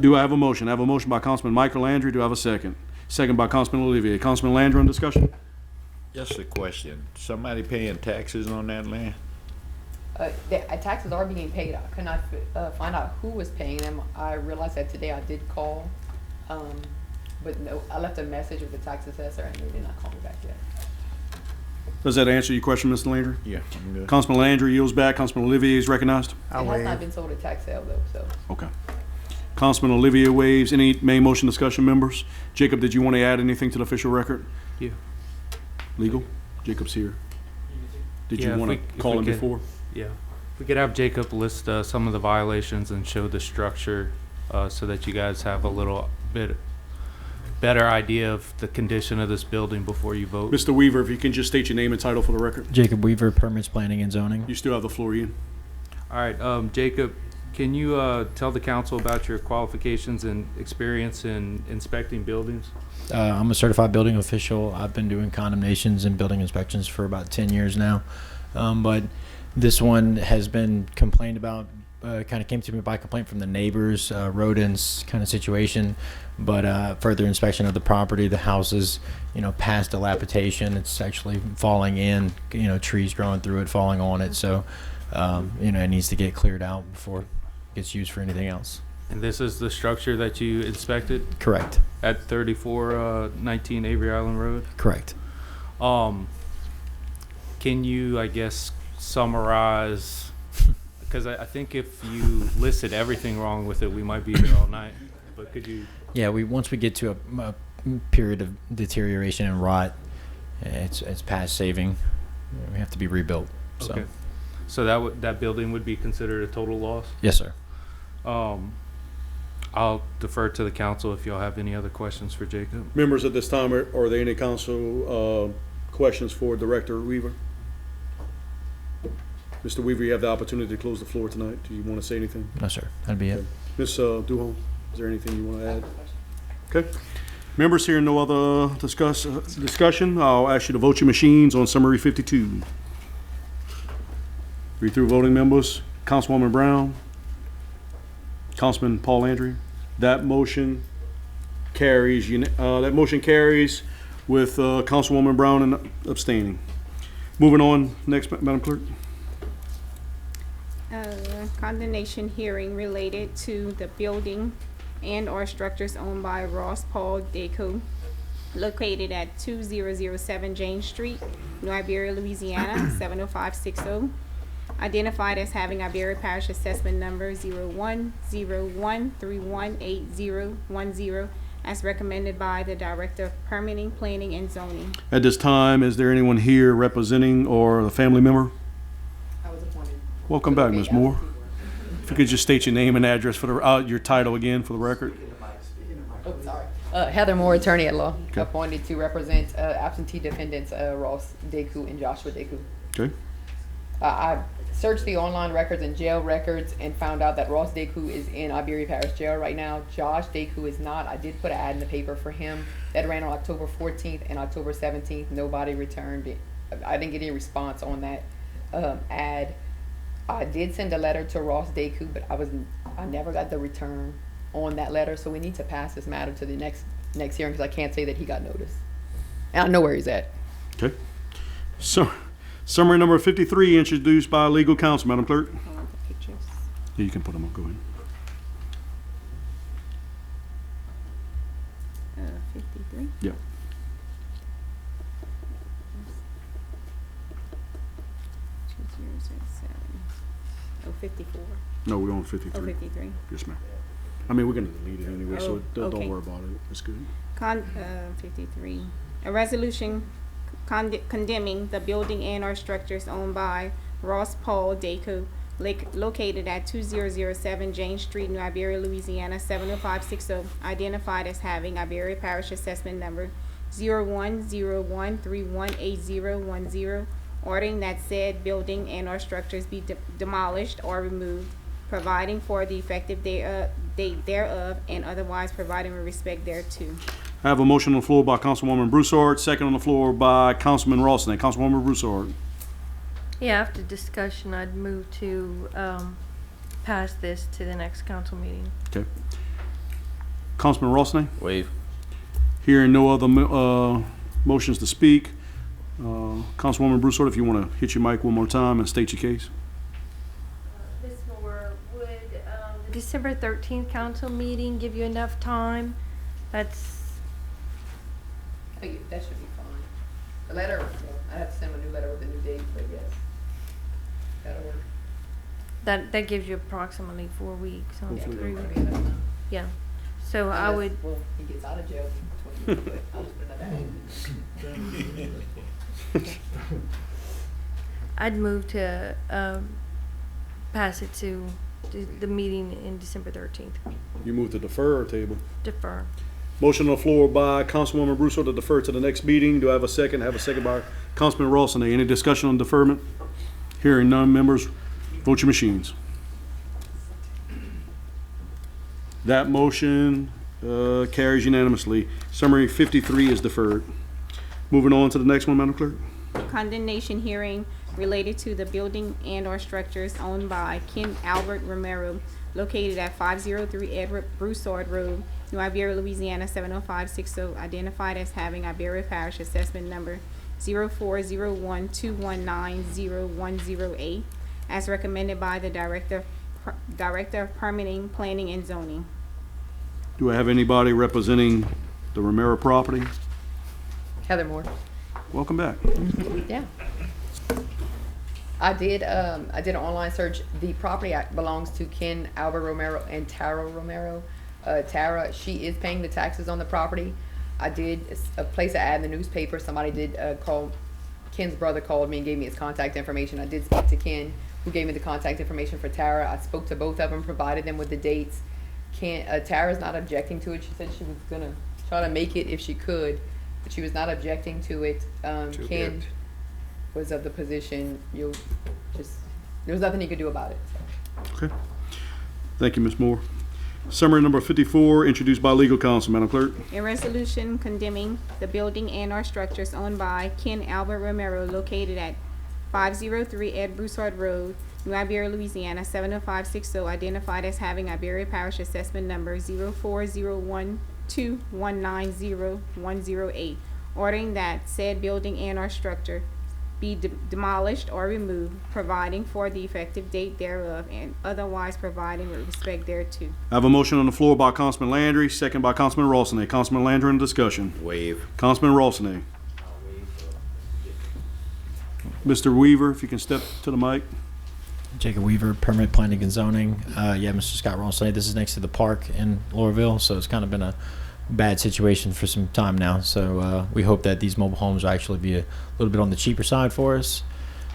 Do I have a motion? I have a motion by Councilman Michael Landry. Do I have a second? Second by Councilman Olivier. Councilman Landry on discussion? Just a question. Somebody paying taxes on that land? The taxes are being paid. I could not find out who was paying them. I realized that today. I did call, but no, I left a message with the tax assessor and they did not call me back yet. Does that answer your question, Mr. Landry? Yeah, I'm good. Councilman Landry yields back. Councilman Olivier is recognized. It has not been sold at tax sale though, so. Okay. Councilman Olivier waives. Any main motion discussion, members? Jacob, did you want to add anything to the official record? Yeah. Legal? Jacob's here. Did Yeah, you if want we- to if call we him could- before? Yeah. We could have Jacob list some of the violations and show the structure so that you guys have a little bit better idea of the condition of this building before you vote. Mr. Weaver, if you can just state your name and title for the record. Jacob Weaver, Permits, Planning, and Zoning. You still have the floor, Ian. All right, Jacob, can you tell the council about your qualifications and experience in inspecting buildings? I'm a certified building official. I've been doing condemnations and building inspections for about 10 years now. But this one has been complained about, kind of came to me by complaint from the neighbors, rodents kind of situation. But further inspection of the property, the house is, past dilapidation. It's actually falling in, trees growing through it, falling on it. So, it needs to get cleared out before it gets used for anything else. And this is the structure that you inspected? Correct. At 3419 Avery Island Road? Correct. Can you, I guess, summarize? Because I think if you listed everything wrong with it, we might be here all night. But could you? Yeah, once we get to a period of deterioration and rot, it's past saving. We have to be rebuilt. So. Okay. So that building would be considered a total loss? Yes, sir. I'll defer to the council if y'all have any other questions for Jacob. Members, at this time, are there any council questions for Director Weaver? Mr. Weaver, you have the opportunity to close the floor tonight. Do you want to say anything? No, sir. That'd be it. Ms. Duhon, is there anything you want to add? Okay. Members, here no other discussion. I'll ask you to vote your machines on summary 52. Read through voting members. Councilwoman Brown. Councilman Paul Landry. That motion carries. That motion carries with Councilwoman Brown abstaining. Moving on. Next, Madam Clerk. Condemnation hearing related to the building and/or structures owned by Ross Paul Deco, located at 2007 James Street, New Iberia, Louisiana 70560. Identified as having Iberia Parish Assessment Number 0101318010, as recommended by the Director of Permitting, Planning, and Zoning. At this time, is there anyone here representing or a family member? I was appointed. Welcome back, Ms. Moore. If you could just state your name and address for your title again for the record. Oh, sorry. Heather Moore, attorney at law, appointed to represent absentee defendants Ross Deku and Joshua Deku. Okay. I searched the online records and jail records and found out that Ross Deku is in Iberia Parish Jail right now. Josh Deku is not. I did put an ad in the paper for him that ran on October 14th and October 17th. Nobody returned it. I didn't get any response on that ad. I did send a letter to Ross Deku, but I never got the return on that letter. So we need to pass this matter to the next hearing because I can't say that he got notice. And I know where he's at. Okay. So, summary number 53, introduced by legal counsel. Madam Clerk. I want the pictures. Yeah, you can put them up. Go ahead. 53. Yeah. Oh, 54. No, we're on 53. Oh, 53. Yes, ma'am. I mean, we're going to delete it anyway, so Oh, don't okay. worry about it. It's good. 53. A resolution condemning the building and/or structures owned by Ross Paul Deco, located at 2007 James Street, New Iberia, Louisiana 70560, identified as having Iberia Parish Assessment Number 0101318010, ordering that said building and/or structures be demolished or removed, providing for the effective date thereof, and otherwise providing with respect thereto. I have a motion on the floor by Councilwoman Broussard, second on the floor by Councilman Rawson. Councilwoman Broussard. Yeah, after discussion, I'd move to pass this to the next council meeting. Okay. Councilman Rawson. Waive. Hearing no other motions to speak, Councilwoman Broussard, if you want to hit your mic one more time and state your case. Ms. Moore, would the December 13th council meeting give you enough time? That's, I think that should be fine. The letter, well, I have to send a new letter with a new date, but yes, that'll work. that gives you approximately 4 weeks, so Hopefully 3 Maybe weeks. enough time. Yeah. So I Unless, would, well, he gets out of jail in 20 years, but I'll just put it at that. I'd move to pass it to the meeting in December 13th. You move to defer or table? Defer. Motion on the floor by Councilwoman Broussard to defer to the next meeting. Do I have a second? I have a second by Councilman Rawson. Any discussion on deferment? Hearing none, members, vote your machines. That motion carries unanimously. Summary 53 is deferred. Moving on to the next one, Madam Clerk. Condemnation hearing related to the building and/or structures owned by Ken Albert Romero located at 503 Edward Broussard Road, New Iberia, Louisiana 70560, identified as having Iberia Parish Assessment Number 0401219010A, as recommended by the Director of Permitting, Planning, and Zoning. Do I have anybody representing the Romero property? Heather Moore. Welcome back. Yeah. I did an online search. The property belongs to Ken Albert Romero and Tara Romero. Tara, she is paying the taxes on the property. I did place an ad in the newspaper. Somebody did call. Ken's brother called me and gave me his contact information. I did speak to Ken, who gave me the contact information for Tara. I spoke to both of them, provided them with the dates. Tara's not objecting to it. She said she was gonna try to make it if she could, but she was not objecting to it. Ken was of the position, there was nothing he could do about it. So. Okay. Thank you, Ms. Moore. Summary number 54, introduced by legal counsel. Madam Clerk. A resolution condemning the building and/or structures owned by Ken Albert Romero located at 503 Ed Broussard Road, New Iberia, Louisiana 70560, identified as having Iberia Parish Assessment Number 0401219010A, ordering that said building and/or structure be demolished or removed, providing for the effective date thereof, and otherwise providing with respect thereto. I have a motion on the floor by Councilman Landry, second by Councilman Rawson. Councilman Landry in discussion. Waive. Councilman Rawson. Mr. Weaver, if you can step to the mic. Jacob Weaver, Permit Planning and Zoning. Yeah, Mr. Scott Rawson, this is next to the park in Laurelville, so it's kind of been a bad situation for some time now. So we hope that these mobile homes will actually be a little bit on the cheaper side for us.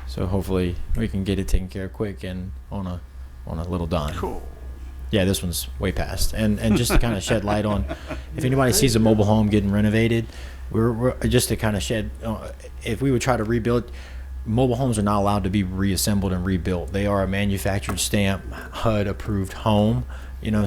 So hopefully we can get it taken care of quick and on a little dime. Cool. Yeah, this one's way past. And just to kind of shed light on, if anybody sees a mobile home getting renovated, we're just to kind of shed, if we would try to rebuild, mobile homes are not allowed to be reassembled and rebuilt. They are a manufactured stamp HUD approved home.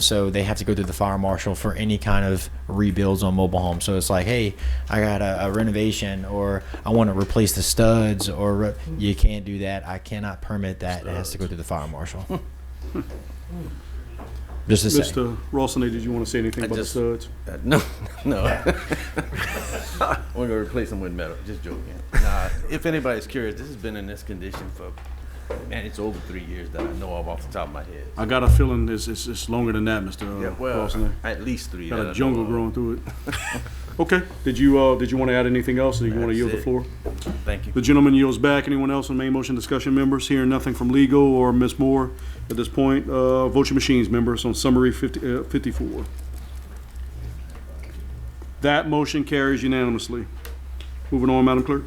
So they have to go through the fire marshal for any kind of rebuilds on mobile homes. So it's like, hey, I got a renovation, or I want to replace the studs, or you can't do that. I cannot permit that. It has to go through the fire marshal. Just to say. Mr. Rawson, did you want to say anything about the studs? No. We're going to replace them with metal. Just joking. Nah, if anybody's curious, this has been in this condition for, man, it's over 3 years that I know of off the top of my head. I got a feeling it's longer than that, Mr. Yeah, well, Rawson. at least 3. Got a jungle growing through it. Okay. Did you want to add anything else, or do you want to yield the floor? Thank you. The gentleman yields back. Anyone else on main motion discussion, members? Hearing nothing from legal or Ms. Moore at this point. Vote your machines, members, on summary 54. That motion carries unanimously. Moving on, Madam Clerk.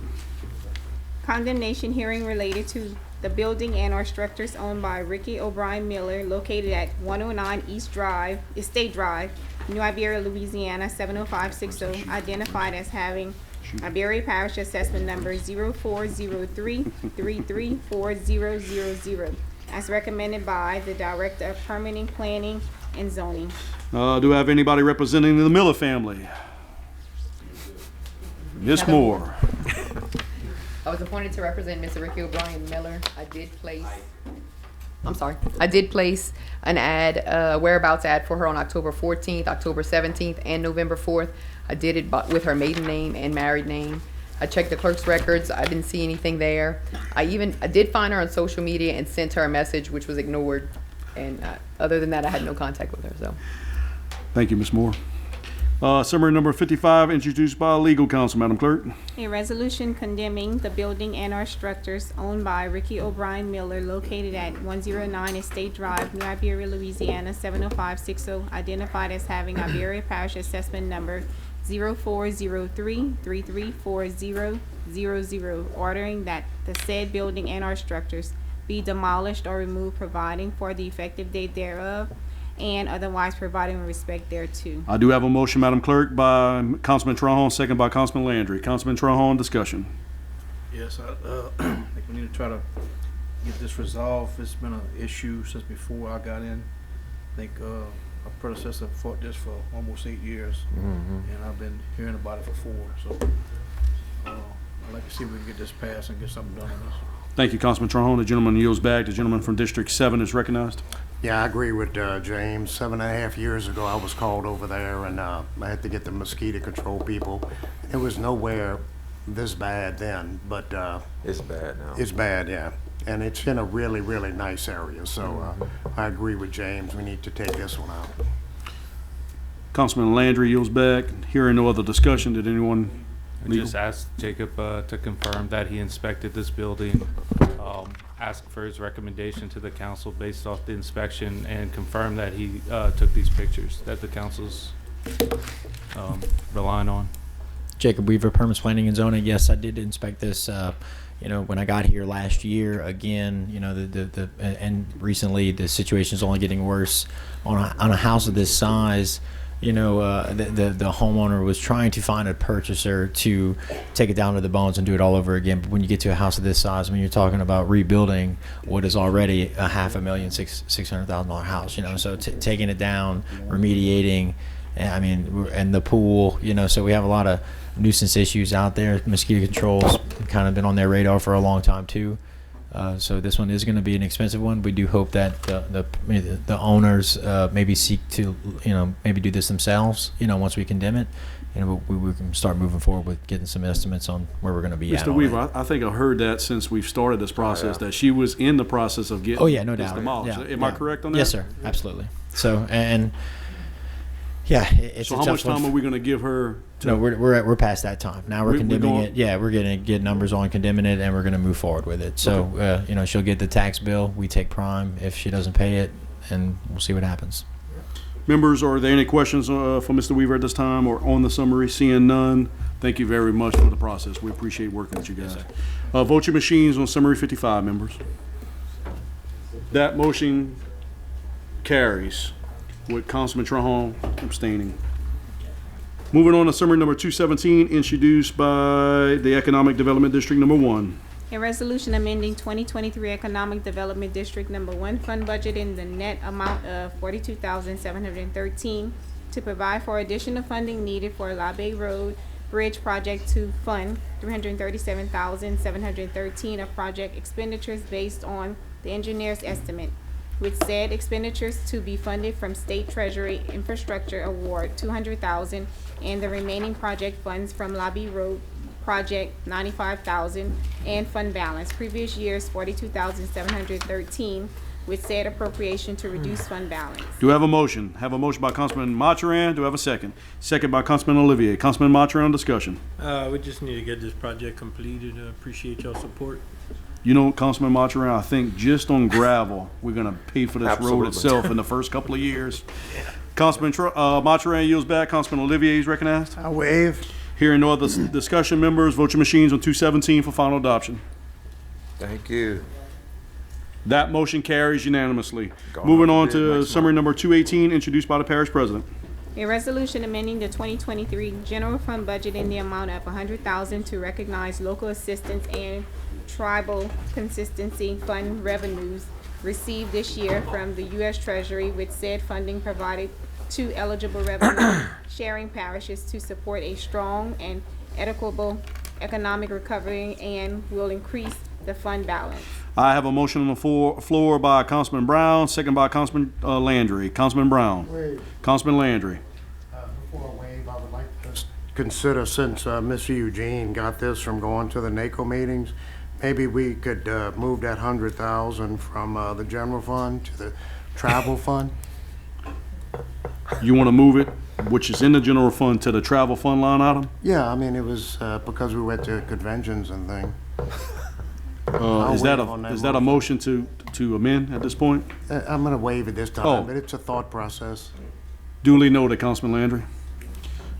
Condemnation hearing related to the building and/or structures owned by Ricky O'Brien Miller located at 109 Estate Drive, New Iberia, Louisiana 70560, identified as having Iberia Parish Assessment Number 0403334000, as recommended by the Director of Permitting, Planning, and Zoning. Do I have anybody representing the Miller family? Ms. Moore. I was appointed to represent Mr. Ricky O'Brien Miller. I did place an ad, whereabouts ad for her on October 14th, October 17th, and November 4th. I did it with her maiden name and married name. I checked the clerk's records. I didn't see anything there. I did find her on social media and sent her a message, which was ignored. And other than that, I had no contact with her. So, Thank you, Ms. Moore. Summary number 55, introduced by legal counsel, Madam Clerk. A resolution condemning the building and our structures owned by Ricky O'Brien Miller located at 109 Estate Drive, New Iberia, Louisiana, 70560, identified as having Iberia Parish Assessment Number 0403-334000, ordering that the said building and our structures be demolished or removed, providing for the effective date thereof, and otherwise providing with respect thereto. I do have a motion, Madam Clerk, by Councilman Trahan, second by Councilman Landry. Councilman Trahan, discussion. Yes, I think we need to try to get this resolved. It's been an issue since before I got in. I think our predecessor fought this for almost 8 years, and I've been hearing about it for 4. So I'd like to see if we can get this passed and get something done on this. Thank you, Councilman Trahan. The gentleman yields back. The gentleman from District 7 is recognized. Yeah, I agree with James. 7.5 years ago, I was called over there, and I had to get the mosquito control people. It was nowhere this bad then, but It's bad now. it's bad, yeah. And it's in a really, really nice area, so I agree with James. We need to take this one out. Councilman Landry yields back. Hearing no other discussion, did anyone? I just asked Jacob to confirm that he inspected this building, ask for his recommendation to the council based off the inspection, and confirm that he took these pictures that the council's relying on. Jacob Weaver, Permits, Planning, and Zoning. Yes, I did inspect this. When I got here last year, again, and recently the situation is only getting worse on a house of this size. The homeowner was trying to find a purchaser to take it down to the bones and do it all over again. But when you get to a house of this size, I mean, you're talking about rebuilding what is already a $500,000-$600,000 house. So taking it down, remediating, and the pool. So we have a lot of nuisance issues out there. Mosquito control's kind of been on their radar for a long time too. So this one is going to be an expensive one. We do hope that the owners maybe seek to maybe do this themselves. Once we condemn it, we can start moving forward with getting some estimates on where we're going to be at. Mr. Weaver, I think I heard that since we've started this process, that she was in the process of getting. Oh yeah, no this doubt. demolished. Yeah, Am I correct on that? Yes, sir. Absolutely. So and yeah, it's So a how tough much time one. are we going to give her? No, we're past that time. Now we're condemning it. Yeah, we're going to get numbers on condemning it, and we're going to move forward with it. So, she'll get the tax bill. We take prime if she doesn't pay it, and we'll see what happens. Members, are there any questions for Mr. Weaver at this time or on the summary? Seeing none, thank you very much for the process. We appreciate working with you guys. Vote your machines on summary 55, members. That motion carries with Councilman Trahan abstaining. Moving on to summary number 217, introduced by the Economic Development District number 1. A resolution amending 2023 Economic Development District Number 1 fund budget in the net amount of $42,713 to provide for additional funding needed for La Bay Road Bridge Project to fund $337,713 of project expenditures based on the engineer's estimate, with said expenditures to be funded from State Treasury Infrastructure Award $200,000 and the remaining project funds from Lobby Road Project $95,000 and fund balance previous years $42,713, with said appropriation to reduce fund balance. Do I have a motion? Have a motion by Councilman Mathurin. Do I have a second? Second by Councilman Olivier. Councilman Mathurin, discussion. We just need to get this project completed. Appreciate y'all support. Councilman Mathurin, I think just on gravel, we're going to pay for this Absolutely. road itself in the first couple of years. Councilman Mathurin yields back. Councilman Olivier is recognized. I waive. Hearing no other discussion, members, vote your machines on 217 for final adoption. Thank you. That motion carries unanimously. Go Moving on on to to next summary number 218, introduced by the parish president. A resolution amending the 2023 general fund budget in the amount of $100,000 to recognize local assistance and tribal consistency fund revenues received this year from the U.S. Treasury, with said funding provided to eligible revenue sharing parishes to support a strong and equitable economic recovery and will increase the fund balance. I have a motion on the floor by Councilman Brown, second by Councilman Landry. Councilman Brown. Wait. Councilman Landry. Before I waive, I would like to consider, since Mr. Eugene got this from going to the NACO meetings, maybe we could move that 100,000 from the general fund to the travel fund. You want to move it, which is in the general fund, to the travel fund line item? Yeah, I mean, it was because we went to conventions and things. Is that a motion to amend at this point? I'm gonna waive it this time, Oh. but it's a thought process. Duly noted, Councilman Landry.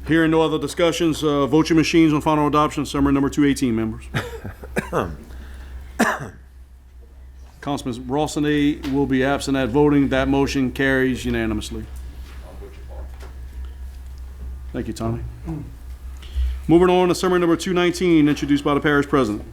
Hearing no other discussions, vote your machines on final adoption, summary number 218, members. Councilman Rossini will be absent at voting. That motion carries unanimously. Thank you, Tommy. Moving on to summary number 219, introduced by the parish president.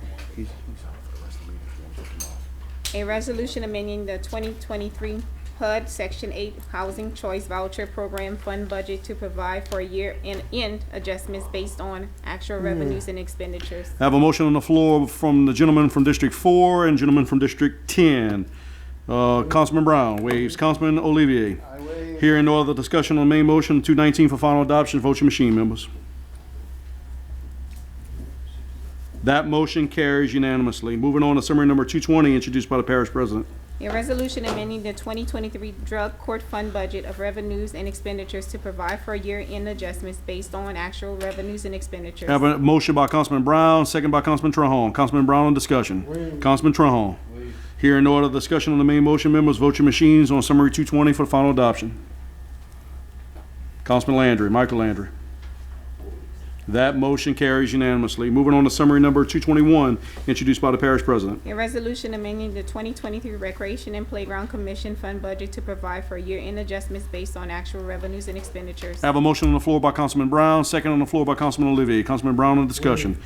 A resolution amending the 2023 HUD Section 8 Housing Choice Voucher Program Fund Budget to provide for year-end adjustments based on actual revenues and expenditures. I have a motion on the floor from the gentleman from District 4 and gentleman from District 10. Councilman Brown waives. Councilman Olivier. Hearing no other discussion on the main motion, 219 for final adoption, vote your machine, members. That motion carries unanimously. Moving on to summary number 220, introduced by the parish president. A resolution amending the 2023 Drug Court Fund Budget of revenues and expenditures to provide for year-end adjustments based on actual revenues and expenditures. I have a motion by Councilman Brown, second by Councilman Trahan. Councilman Brown on discussion. Councilman Trahan. Hearing no other discussion on the main motion, members, vote your machines on summary 220 for final adoption. Councilman Landry, Michael Landry. That motion carries unanimously. Moving on to summary number 221, introduced by the parish president. A resolution amending the 2023 Recreation and Playground Commission Fund Budget to provide for year-end adjustments based on actual revenues and expenditures. I have a motion on the floor by Councilman Brown, second on the floor by Councilman Olivier. Councilman Brown on discussion.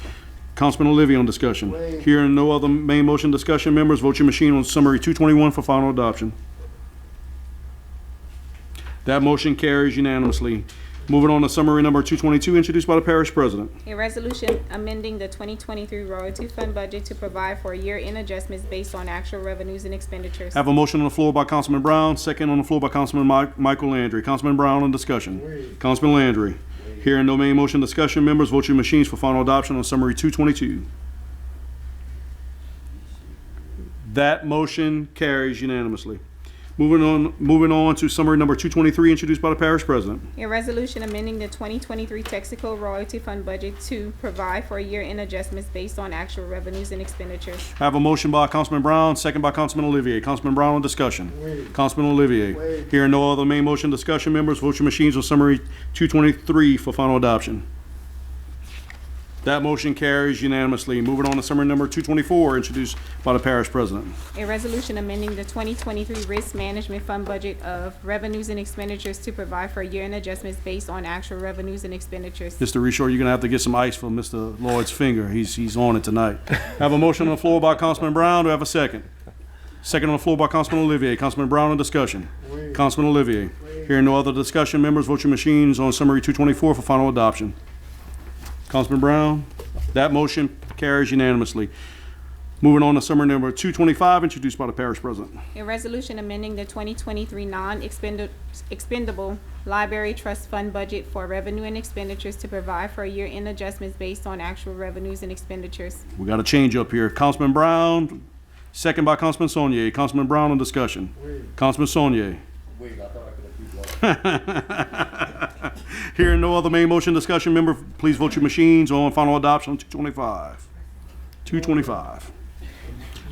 Councilman Olivier on discussion. Hearing no other main motion discussion, members, vote your machine on summary 221 for final adoption. That motion carries unanimously. Moving on to summary number 222, introduced by the parish president. A resolution amending the 2023 Royalty Fund Budget to provide for year-end adjustments based on actual revenues and expenditures. I have a motion on the floor by Councilman Brown, second on the floor by Councilman Michael Landry. Councilman Brown on discussion. Councilman Landry. Hearing no main motion discussion, members, vote your machines for final adoption on summary 222. That motion carries unanimously. Moving on to summary number 223, introduced by the parish president. A resolution amending the 2023 Texaco Royalty Fund Budget to provide for year-end adjustments based on actual revenues and expenditures. I have a motion by Councilman Brown, second by Councilman Olivier. Councilman Brown on discussion. Councilman Olivier. Hearing no other main motion discussion, members, vote your machines on summary 223 for final adoption. That motion carries unanimously. Moving on to summary number 224, introduced by the parish president. A resolution amending the 2023 Risk Management Fund Budget of revenues and expenditures to provide for year-end adjustments based on actual revenues and expenditures. Mr. Reshore, you're gonna have to get some ice for Mr. Lloyd's finger. He's on it tonight. I have a motion on the floor by Councilman Brown. Do I have a second? Second on the floor by Councilman Olivier. Councilman Brown on discussion. Councilman Olivier. Hearing no other discussion, members, vote your machines on summary 224 for final adoption. Councilman Brown, that motion carries unanimously. Moving on to summary number 225, introduced by the parish president. A resolution amending the 2023 non-expendable library trust fund budget for revenue and expenditures to provide for year-end adjustments based on actual revenues and expenditures. We got a change up here. Councilman Brown, second by Councilman Saunier. Councilman Brown on discussion. Councilman Saunier. Hearing no other main motion discussion, member, please vote your machines on final adoption on 225. 225.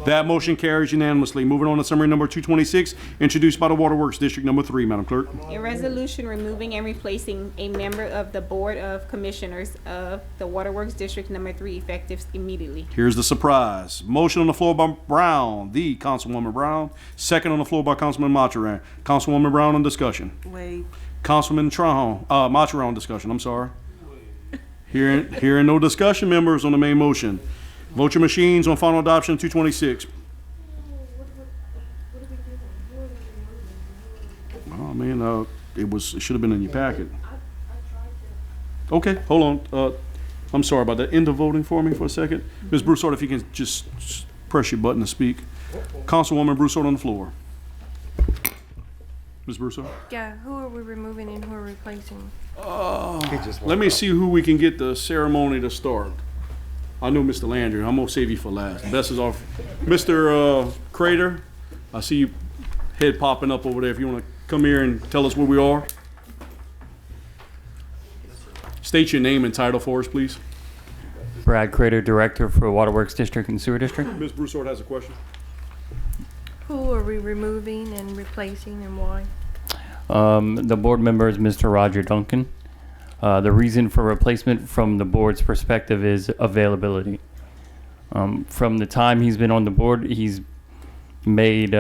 That motion carries unanimously. Moving on to summary number 226, introduced by the Waterworks District Number 3, Madam Clerk. A resolution removing and replacing a member of the Board of Commissioners of the Waterworks District Number 3 effective immediately. Here's the surprise. Motion on the floor by Brown, the Councilwoman Brown. Second on the floor by Councilman Mathurin. Councilwoman Brown on discussion. Wait. Councilman Trahan, Mathurin on discussion, I'm sorry. Hearing no discussion, members, on the main motion. Vote your machines on final adoption 226. saying. It should have been in your packet. Okay, hold on. I'm sorry about that. End of voting for me for a second. Ms. Broussard, if you can just press your button to speak. Councilwoman Broussard on the floor. Ms. Broussard? Yeah, who are we removing and who are replacing? Let me see who we can get the ceremony to start. I know Mr. Landry. I'm gonna save you for last. Best is off. Mr. Crater, I see you head popping up over there. If you wanna come here and tell us where we are. State your name and title for us, please. Brad Crater, Director for Waterworks District and Sewer District. Ms. Broussard has a question. Who are we removing and replacing and why? The board member is Mr. Roger Duncan. The reason for replacement from the board's perspective is availability. From the time he's been on the board, he's made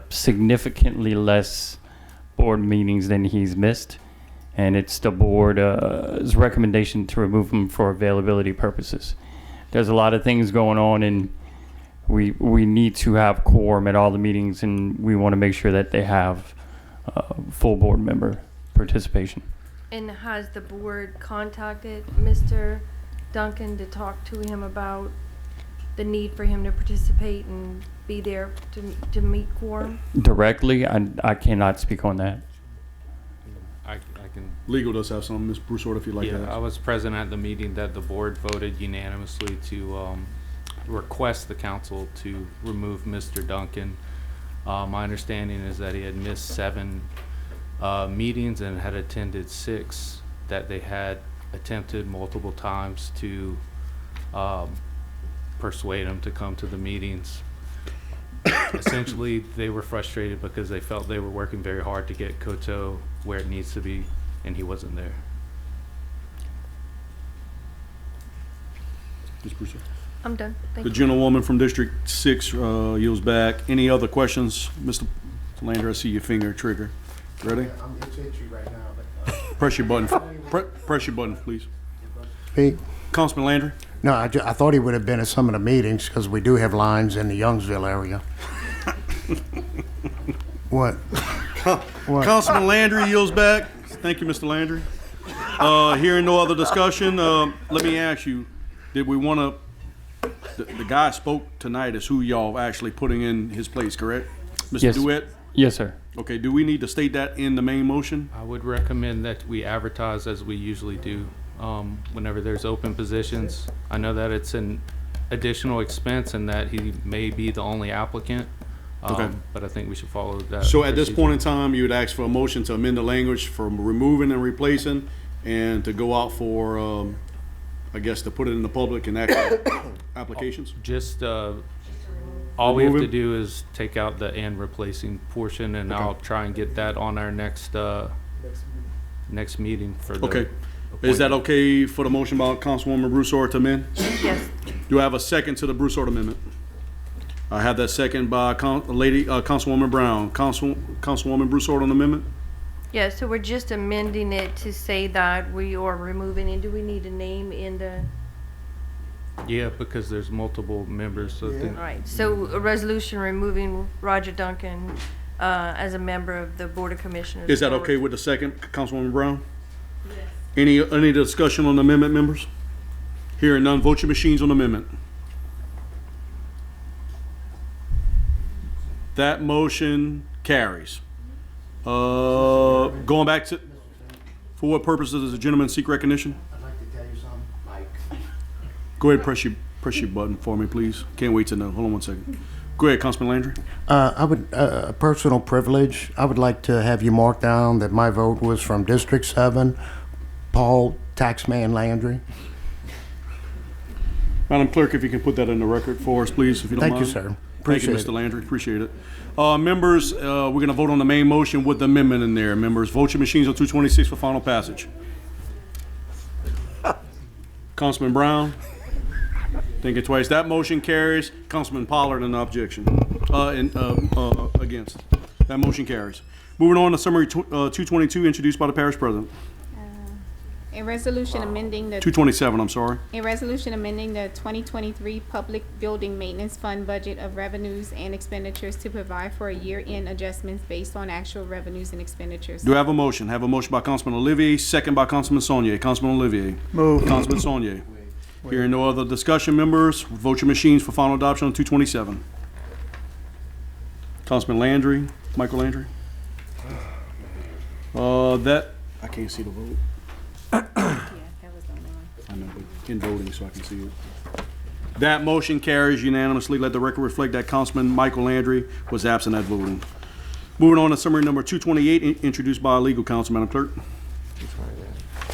significantly less board meetings than he's missed. And it's the board's recommendation to remove him for availability purposes. There's a lot of things going on, and we need to have quorum at all the meetings, and we want to make sure that they have full board member participation. And has the board contacted Mr. Duncan to talk to him about the need for him to participate and be there to meet quorum? Directly, I cannot speak on that. I can. Legal does have some. Ms. Broussard, if you'd like Yeah, to. I was present at the meeting that the board voted unanimously to request the council to remove Mr. Duncan. My understanding is that he had missed 7 meetings and had attended 6 that they had attempted multiple times to persuade him to come to the meetings. Essentially, they were frustrated because they felt they were working very hard to get Coteau where it needs to be, and he wasn't there. Ms. Broussard. I'm done. Thank The you. gentlewoman from District 6 yields back. Any other questions? Mr. Landry, I see your finger trigger. Ready? It's itchy right now, but. Press your button. Press your button, please. Pete? Councilman Landry? No, I thought he would have been at some of the meetings because we do have lines in the Youngsville area. What? What? Councilman Landry yields back. Thank you, Mr. Landry. Hearing no other discussion, let me ask you, did we want to, the guy spoke tonight is who y'all actually putting in his place, correct? Mr. Yes. DeWitt? Yes, sir. Okay, do we need to state that in the main motion? I would recommend that we advertise as we usually do whenever there's open positions. I know that it's an additional expense and that he may be the only applicant, Okay. but I think we should follow that. So at this procedure. point in time, you would ask for a motion to amend the language from removing and replacing and to go out for, I guess, to put it in the public and actual applications? Just all we have to Remove it? do is take out the and replacing portion, and Okay. I'll try and get that on our next meeting for the. Okay. Is that okay for the motion by Councilwoman Broussard to amend? Yes. Do I have a second to the Broussard amendment? I have that second by Councilwoman Brown. Councilwoman Broussard on the amendment? Yeah, so we're just amending it to say that we are removing, and do we need a name in the, Yeah, because there's multiple members, so I think. all right, so a resolution removing Roger Duncan as a member of the Board of Commissioners. Is that okay with the second, Councilwoman Brown? Yes. Any discussion on the amendment, members? Hearing none, vote your machines on the amendment. That motion carries. Going back to, for what purposes does the gentleman seek recognition? I'd like to tell you something, Mike. Go ahead, press your button for me, please. Can't wait to know. Hold on one second. Go ahead, Councilman Landry. I would, a personal privilege, I would like to have you mark down that my vote was from District 7, Paul Taxman Landry. Madam Clerk, if you can put that in the record for us, please, if you don't Thank mind. you, sir. Thank Appreciate you, it. Mr. Landry. Appreciate it. Members, we're going to vote on the main motion with the amendment in there. Members, vote your machines on 226 for final passage. Councilman Brown? Thinking twice. That motion carries. Councilman Pollard, an objection. Against. That motion carries. Moving on to summary 222, introduced by the parish president. A resolution amending the 227, I'm sorry. A resolution amending the 2023 Public Building Maintenance Fund budget of revenues and expenditures to provide for year-end adjustments based on actual revenues and expenditures. Do I have a motion? Have a motion by Councilman Olivier, second by Councilman Saunier. Councilman Olivier. Move. Councilman Saunier. Hearing no other discussion, members, vote your machines for final adoption on 227. Councilman Landry, Michael Landry. I can't see the vote. Yeah, that was the only one. I know, but in voting so I can see it. That motion carries unanimously. Let the record reflect that Councilman Michael Landry was absent at voting. Moving on to summary number 228, introduced by legal counsel, Madam Clerk.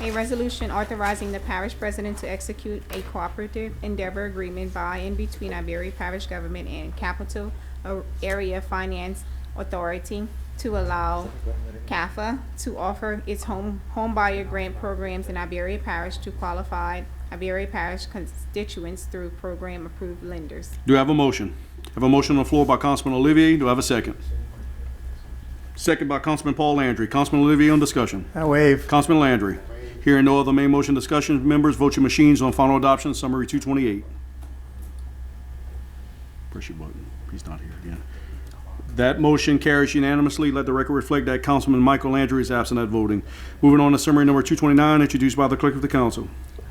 A resolution authorizing the parish president to execute a cooperative endeavor agreement by and between Iberia Parish Government and Capital Area Finance Authority to allow CAFA to offer its home buyer grant programs in Iberia Parish to qualified Iberia Parish constituents through program approved lenders. Do I have a motion? I have a motion on the floor by Councilman Olivier. Do I have a second? Second by Councilman Paul Landry. Councilman Olivier on discussion. I waive. Councilman Landry. Hearing no other main motion discussion, members, vote your machines on final adoption, summary 228. Press your button. He's not here again. That motion carries unanimously. Let the record reflect that Councilman Michael Landry is absent at voting. Moving on to summary number 229, introduced by the clerk of the council.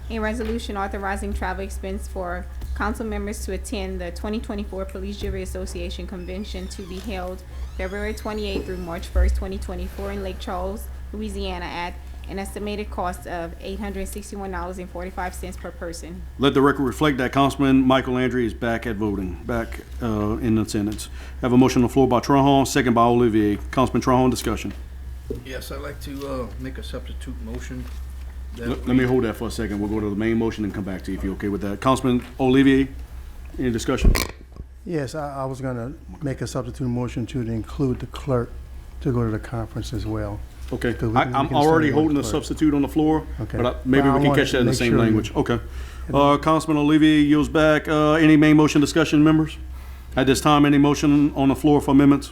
A resolution authorizing travel expense for council members to attend the 2024 Police Jury Association Convention to be held February 28th through March 1st, 2024 in Lake Charles, Louisiana at an estimated cost of $861.45 per person. Let the record reflect that Councilman Michael Landry is back at voting, back in attendance. Have a motion on the floor by Trahan, second by Olivier. Councilman Trahan, discussion. Yes, I'd like to make a substitute motion. Let me hold that for a second. We'll go to the main motion and come back to you if you're okay with that. Councilman Olivier, any discussion? Yes, I was gonna make a substitute motion to include the clerk to go to the conference as well. Okay, We I'm can already send holding the the clerk. substitute on the floor, Okay. but maybe But I we can wanted catch that to in the make same sure language. Okay. Councilman Olivier yields back. Any main motion discussion, members? At this time, any motion on the floor for amendments?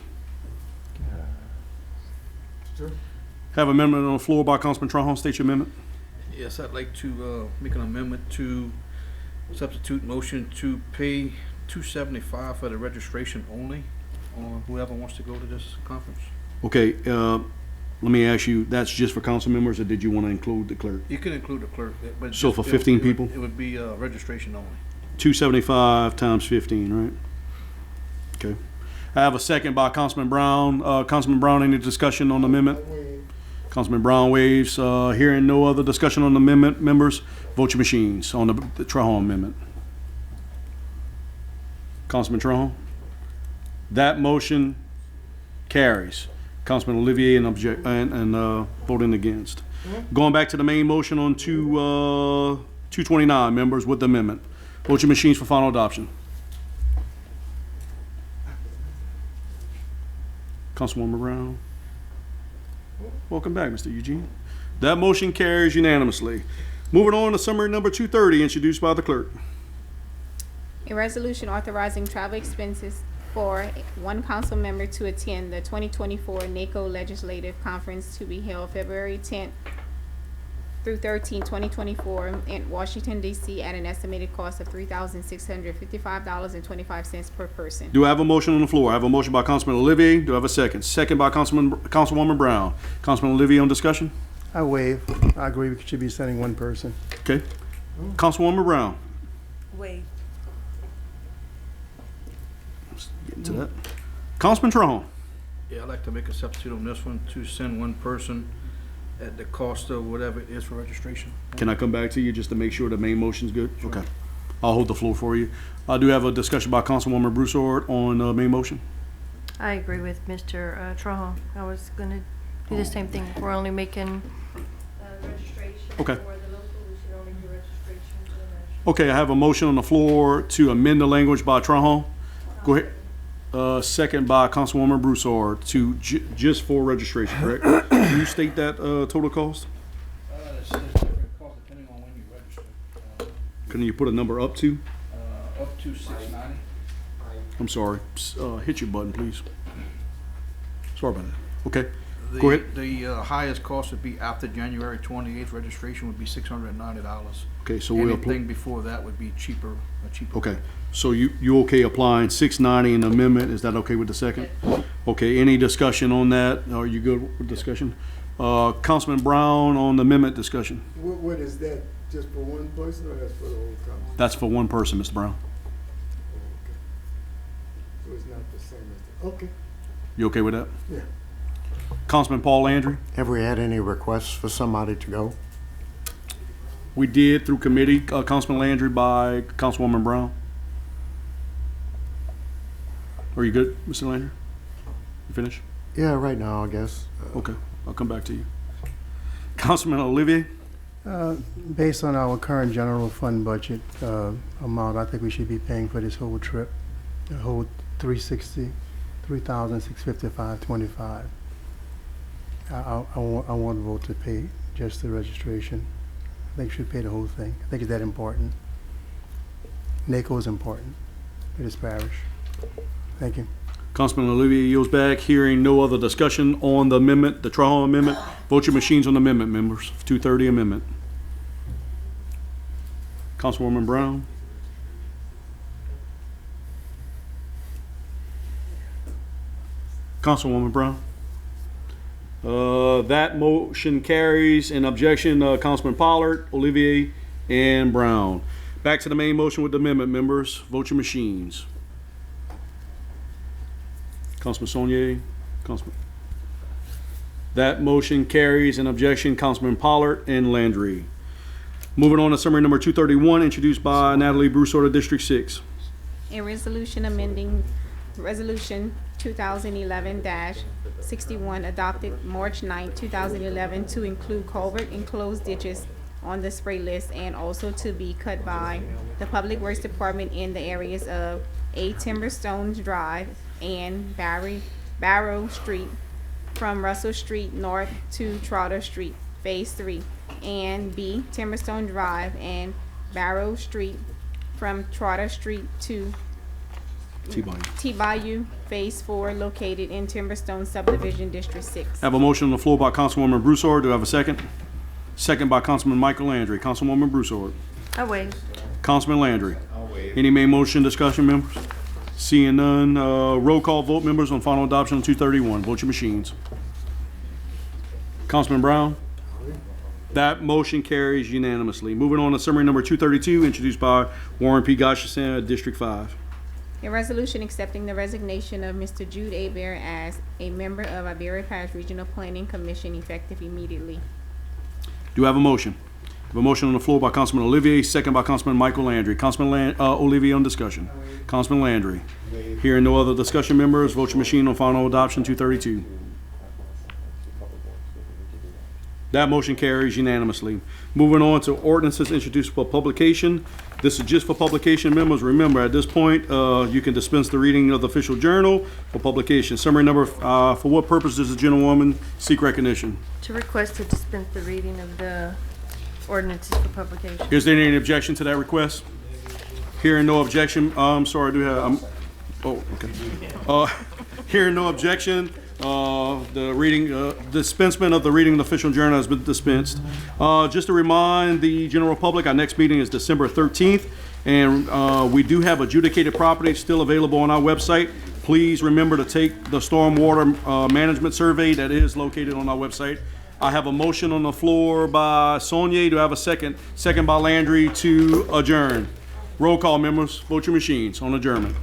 Have amendment on the floor by Councilman Trahan. State your amendment. Yes, I'd like to make an amendment to substitute motion to pay $275 for the registration only, or whoever wants to go to this conference. Okay, let me ask you, that's just for council members, or did you want to include the clerk? You can include the clerk, but So just- for 15 people? It would be registration only. 275 times 15, right? Okay. I have a second by Councilman Brown. Councilman Brown, any discussion on the amendment? Councilman Brown waves. Hearing no other discussion on the amendment, members, vote your machines on the Trahan amendment. Councilman Trahan? That motion carries. Councilman Olivier and voting against. Going back to the main motion on 229, members with the amendment. Vote your machines for final adoption. Councilwoman Brown. Welcome back, Mr. Eugene. That motion carries unanimously. Moving on to summary number 230, introduced by the clerk. A resolution authorizing travel expenses for one council member to attend the 2024 NACO Legislative Conference to be held February 10th through 13th, 2024 in Washington, D.C. at an estimated cost of $3,655.25 per person. Do I have a motion on the floor? I have a motion by Councilman Olivier. Do I have a second? Second by Councilwoman Brown. Councilman Olivier on discussion? I waive. I agree, we should be sending one person. Okay. Councilwoman Brown. Wait. Getting to that. Councilman Trahan. Yeah, I'd like to make a substitute on this one to send one person at the cost of whatever it is for registration. Can I come back to you just to make sure the main motion's good? Okay. I'll hold the floor for you. I do have a discussion by Councilwoman Broussard on main motion. I agree with Mr. Trahan. I was gonna do the same thing. We're only making registration Okay. for the local, we should only do registration for the national. Okay, I have a motion on the floor to amend the language by Trahan. Go ahead. Second by Councilwoman Broussard to just for registration, correct? Can you state that total cost? It's different cost depending on when you register. Can you put a number up to? Up to $690. I'm sorry. Hit your button, please. Sorry about that. Okay. Go ahead. The highest cost would be after January 28th, registration would be $690. Okay, so we'll. Anything before that would be cheaper, a cheaper. Okay, so you okay applying 690 in the amendment? Is that okay with the second? Okay, any discussion on that? Are you good with discussion? Councilman Brown on the amendment discussion. What is that, just for one person or that's for the whole council? That's for one person, Mr. Brown. So it's not the same as the, okay, You okay with that? yeah. Councilman Paul Landry? Have we had any requests for somebody to go? We did through committee, Councilman Landry by Councilwoman Brown. Are you good, Mr. Landry? You finished? Yeah, right now, I guess. Okay, I'll come back to you. Councilman Olivier? Based on our current general fund budget amount, I think we should be paying for this whole trip, the whole $3,655.25. I want to vote to pay just the registration. I think we should pay the whole thing. I think it's that important. NACO is important for this parish. Thank you. Councilman Olivier yields back. Hearing no other discussion on the amendment, the Trahan amendment. Vote your machines on the amendment, members. 230 amendment. Councilwoman Brown. Councilwoman Brown. That motion carries. In objection, Councilman Pollard, Olivier, and Brown. Back to the main motion with the amendment, members. Vote your machines. Councilman Saunier, Councilman. That motion carries. In objection, Councilman Pollard and Landry. Moving on to summary number 231, introduced by Natalie Broussard, District 6. A resolution amending Resolution 2011-61 adopted March 9, 2011 to include culvert enclosed ditches on the spray list and also to be cut by the Public Works Department in the areas of A. Timberstones Drive and Barrow Street from Russell Street North to Trotter Street, Phase 3, and B. Timberstone Drive and Barrow Street from Trotter Street to T-Bayou, Phase 4, located in Timberstone Subdivision, District 6. I have a motion on the floor by Councilwoman Broussard. Do I have a second? Second by Councilman Michael Landry. Councilwoman Broussard. I wait. Councilman Landry. Any main motion discussion, members? Seeing none, roll call vote, members, on final adoption of 231. Vote your machines. Councilman Brown. That motion carries unanimously. Moving on to summary number 232, introduced by Warren P. Goshenson, District 5. A resolution accepting the resignation of Mr. Jude Abear as a member of Iberia Parish Regional Planning Commission effective immediately. Do I have a motion? I have a motion on the floor by Councilman Olivier, second by Councilman Michael Landry. Councilman Olivier on discussion. Councilman Landry. Hearing no other discussion, members, vote your machine on final adoption 232. That motion carries unanimously. Moving on to ordinances introduced for publication. This is just for publication, members. Remember, at this point, you can dispense the reading of the official journal for publication. Summary number, for what purpose does the gentlewoman seek recognition? To request to dispense the reading of the ordinances for publication. Is there any objection to that request? Hearing no objection, I'm sorry, I do have, oh, okay. Hearing no objection, the reading, dispensement of the reading of the official journal has been dispensed. Just to remind the general public, our next meeting is December 13th, and we do have adjudicated property still available on our website. Please remember to take the stormwater management survey that is located on our website. I have a motion on the floor by Saunier. Do I have a second? Second by Landry to adjourn. Roll call, members. Vote your machines on adjournment.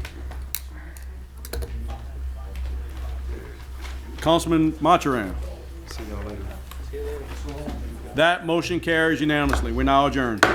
Councilman Mathurin. That motion carries unanimously. We're now adjourned.